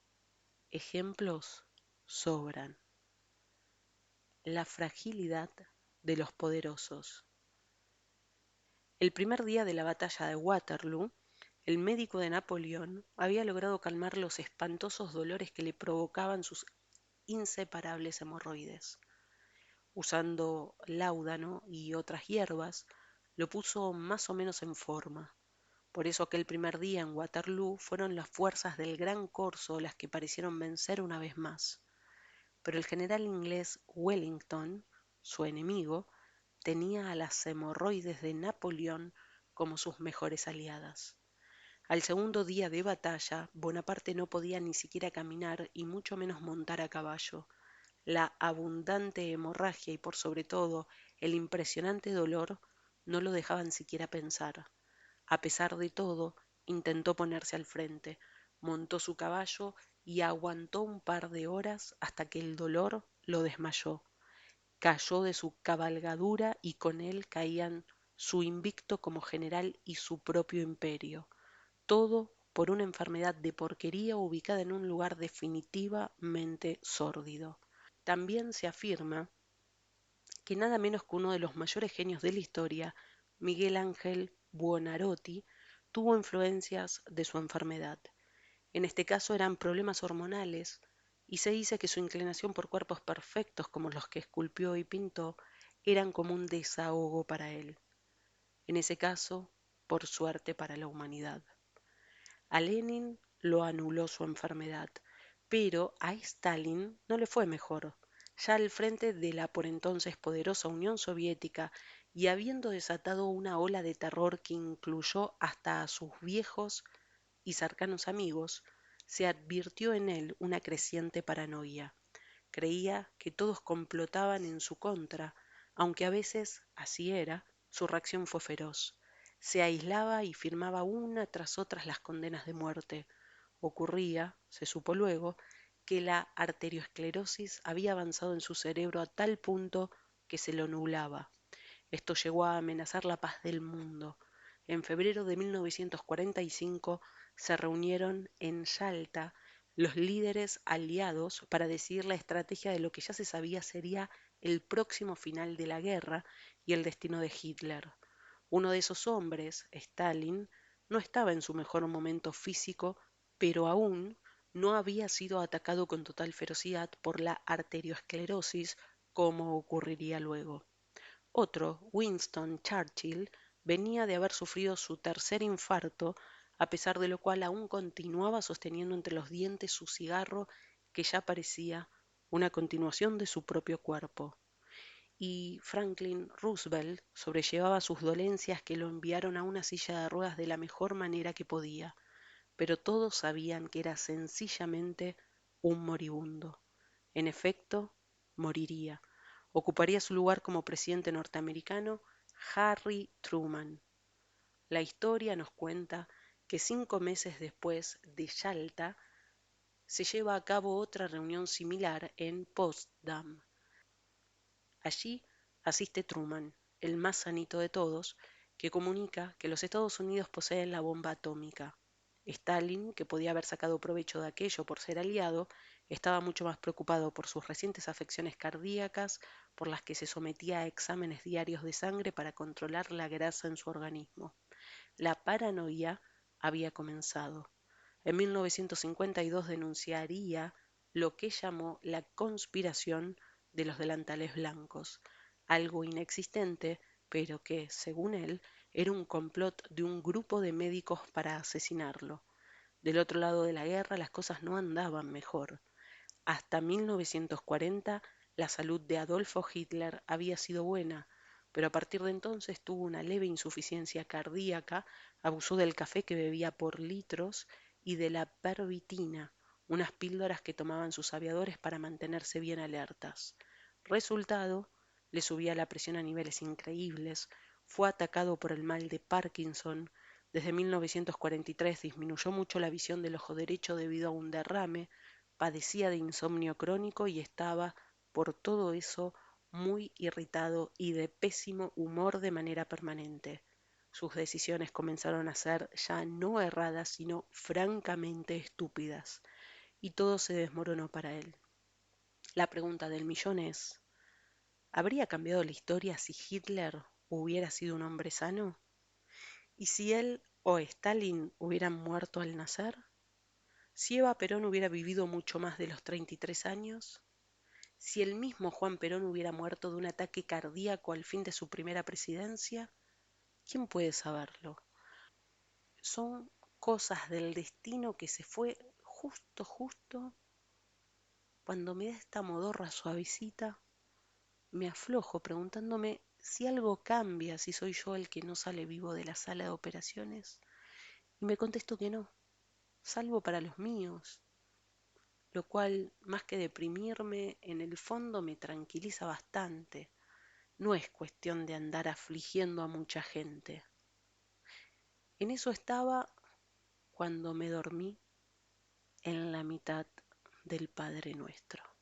Ejemplos sobran. La fragilidad de los poderosos. El primer día de la batalla de Waterloo, el médico de Napoleón había logrado calmar los espantosos dolores que le provocaban sus inseparables hemorroides. Usando láudano y otras hierbas, lo puso más o menos en forma. Por eso aquel primer día en Waterloo fueron las fuerzas del Gran Corso las que parecieron vencer una vez más. Pero el general inglés Wellington, su enemigo, tenía a las hemorroides de Napoleón como sus mejores aliadas. Al segundo día de batalla, Bonaparte no podía ni siquiera caminar y mucho menos montar a caballo. La abundante hemorragia y por sobre todo el impresionante dolor no lo dejaban siquiera pensar. A pesar de todo, intentó ponerse al frente, montó su caballo y aguantó un par de horas hasta que el dolor lo desmayó. Cayó de su cabalgadura y con él caían su invicto como general y su propio imperio. Todo por una enfermedad de porquería ubicada en un lugar definitivamente sórdido. También se afirma que nada menos que uno de los mayores genios de la historia, Miguel Ángel Buonarroti, tuvo influencias de su enfermedad. En este caso eran problemas hormonales y se dice que su inclinación por cuerpos perfectos como los que esculpió y pintó eran como un desahogo para él. En ese caso, por suerte para la humanidad. A Lenin lo anuló su enfermedad, pero a Stalin no le fue mejor. Ya al frente de la por entonces poderosa Unión Soviética y habiendo desatado una ola de terror que incluyó hasta a sus viejos y cercanos amigos, se advirtió en él una creciente paranoia. Creía que todos complotaban en su contra, aunque a veces, así era, su reacción fue feroz. Se aislaba y firmaba una tras otra las condenas de muerte. Ocurría, se supo luego, que la arteriosclerosis había avanzado en su cerebro a tal punto que se lo nublaba. Esto llegó a amenazar la paz del mundo. En febrero de 1945 se reunieron en Yalta los líderes aliados para decidir la estrategia de lo que ya se sabía sería el próximo final de la guerra y el destino de Hitler. Uno de esos hombres, Stalin, no estaba en su mejor momento físico, pero aún no había sido atacado con total ferocidad por la arteriosclerosis cómo ocurriría luego. Otro, Winston Churchill, venía de haber sufrido su tercer infarto, a pesar de lo cual aún continuaba sosteniendo entre los dientes su cigarro que ya parecía una continuación de su propio cuerpo. Y Franklin Roosevelt sobrellevaba sus dolencias que lo enviaron a una silla de ruedas de la mejor manera que podía, pero todos sabían que era sencillamente un moribundo. En efecto, moriría. Ocuparía su lugar como presidente norteamericano Harry Truman. La historia nos cuenta que 5 meses después de Yalta se lleva a cabo otra reunión similar en Potsdam. Allí asiste Truman, el más sanito de todos, que comunica que los Estados Unidos poseen la bomba atómica. Stalin, que podía haber sacado provecho de aquello por ser aliado, estaba mucho más preocupado por sus recientes afecciones cardíacas, por las que se sometía a exámenes diarios de sangre para controlar la grasa en su organismo. La paranoia había comenzado. En 1952 denunciaría lo que llamó la conspiración de los delantales blancos, algo inexistente, pero que, según él, era un complot de un grupo de médicos para asesinarlo. Del otro lado de la guerra las cosas no andaban mejor. Hasta 1940 la salud de Adolfo Hitler había sido buena, pero a partir de entonces tuvo una leve insuficiencia cardíaca, abusó del café que bebía por litros y de la pervitina, unas píldoras que tomaban sus aviadores para mantenerse bien alertas. Resultado, le subía la presión a niveles increíbles, fue atacado por el mal de Parkinson, desde 1943 disminuyó mucho la visión del ojo derecho debido a un derrame, padecía de insomnio crónico y estaba, por todo eso, muy irritado y de pésimo humor de manera permanente. Sus decisiones comenzaron a ser ya no erradas, sino francamente estúpidas, y todo se desmoronó para él. La pregunta del millón es, ¿habría cambiado la historia si Hitler hubiera sido un hombre sano? ¿Y si él o Stalin hubieran muerto al nacer? ¿Si Eva Perón hubiera vivido mucho más de los 33 años? ¿Si el mismo Juan Perón hubiera muerto de un ataque cardíaco al fin de su primera presidencia? ¿Quién puede saberlo? Son cosas del destino que se fue justo cuando me da esta modorra suavecita, me aflojo preguntándome si algo cambia, si soy yo el que no sale vivo de la sala de operaciones. Y me contesto que no, salvo para los míos, lo cual, más que deprimirme, en el fondo me tranquiliza bastante. No es cuestión de andar afligiendo a mucha gente. En eso estaba cuando me dormí en la mitad del Padre Nuestro.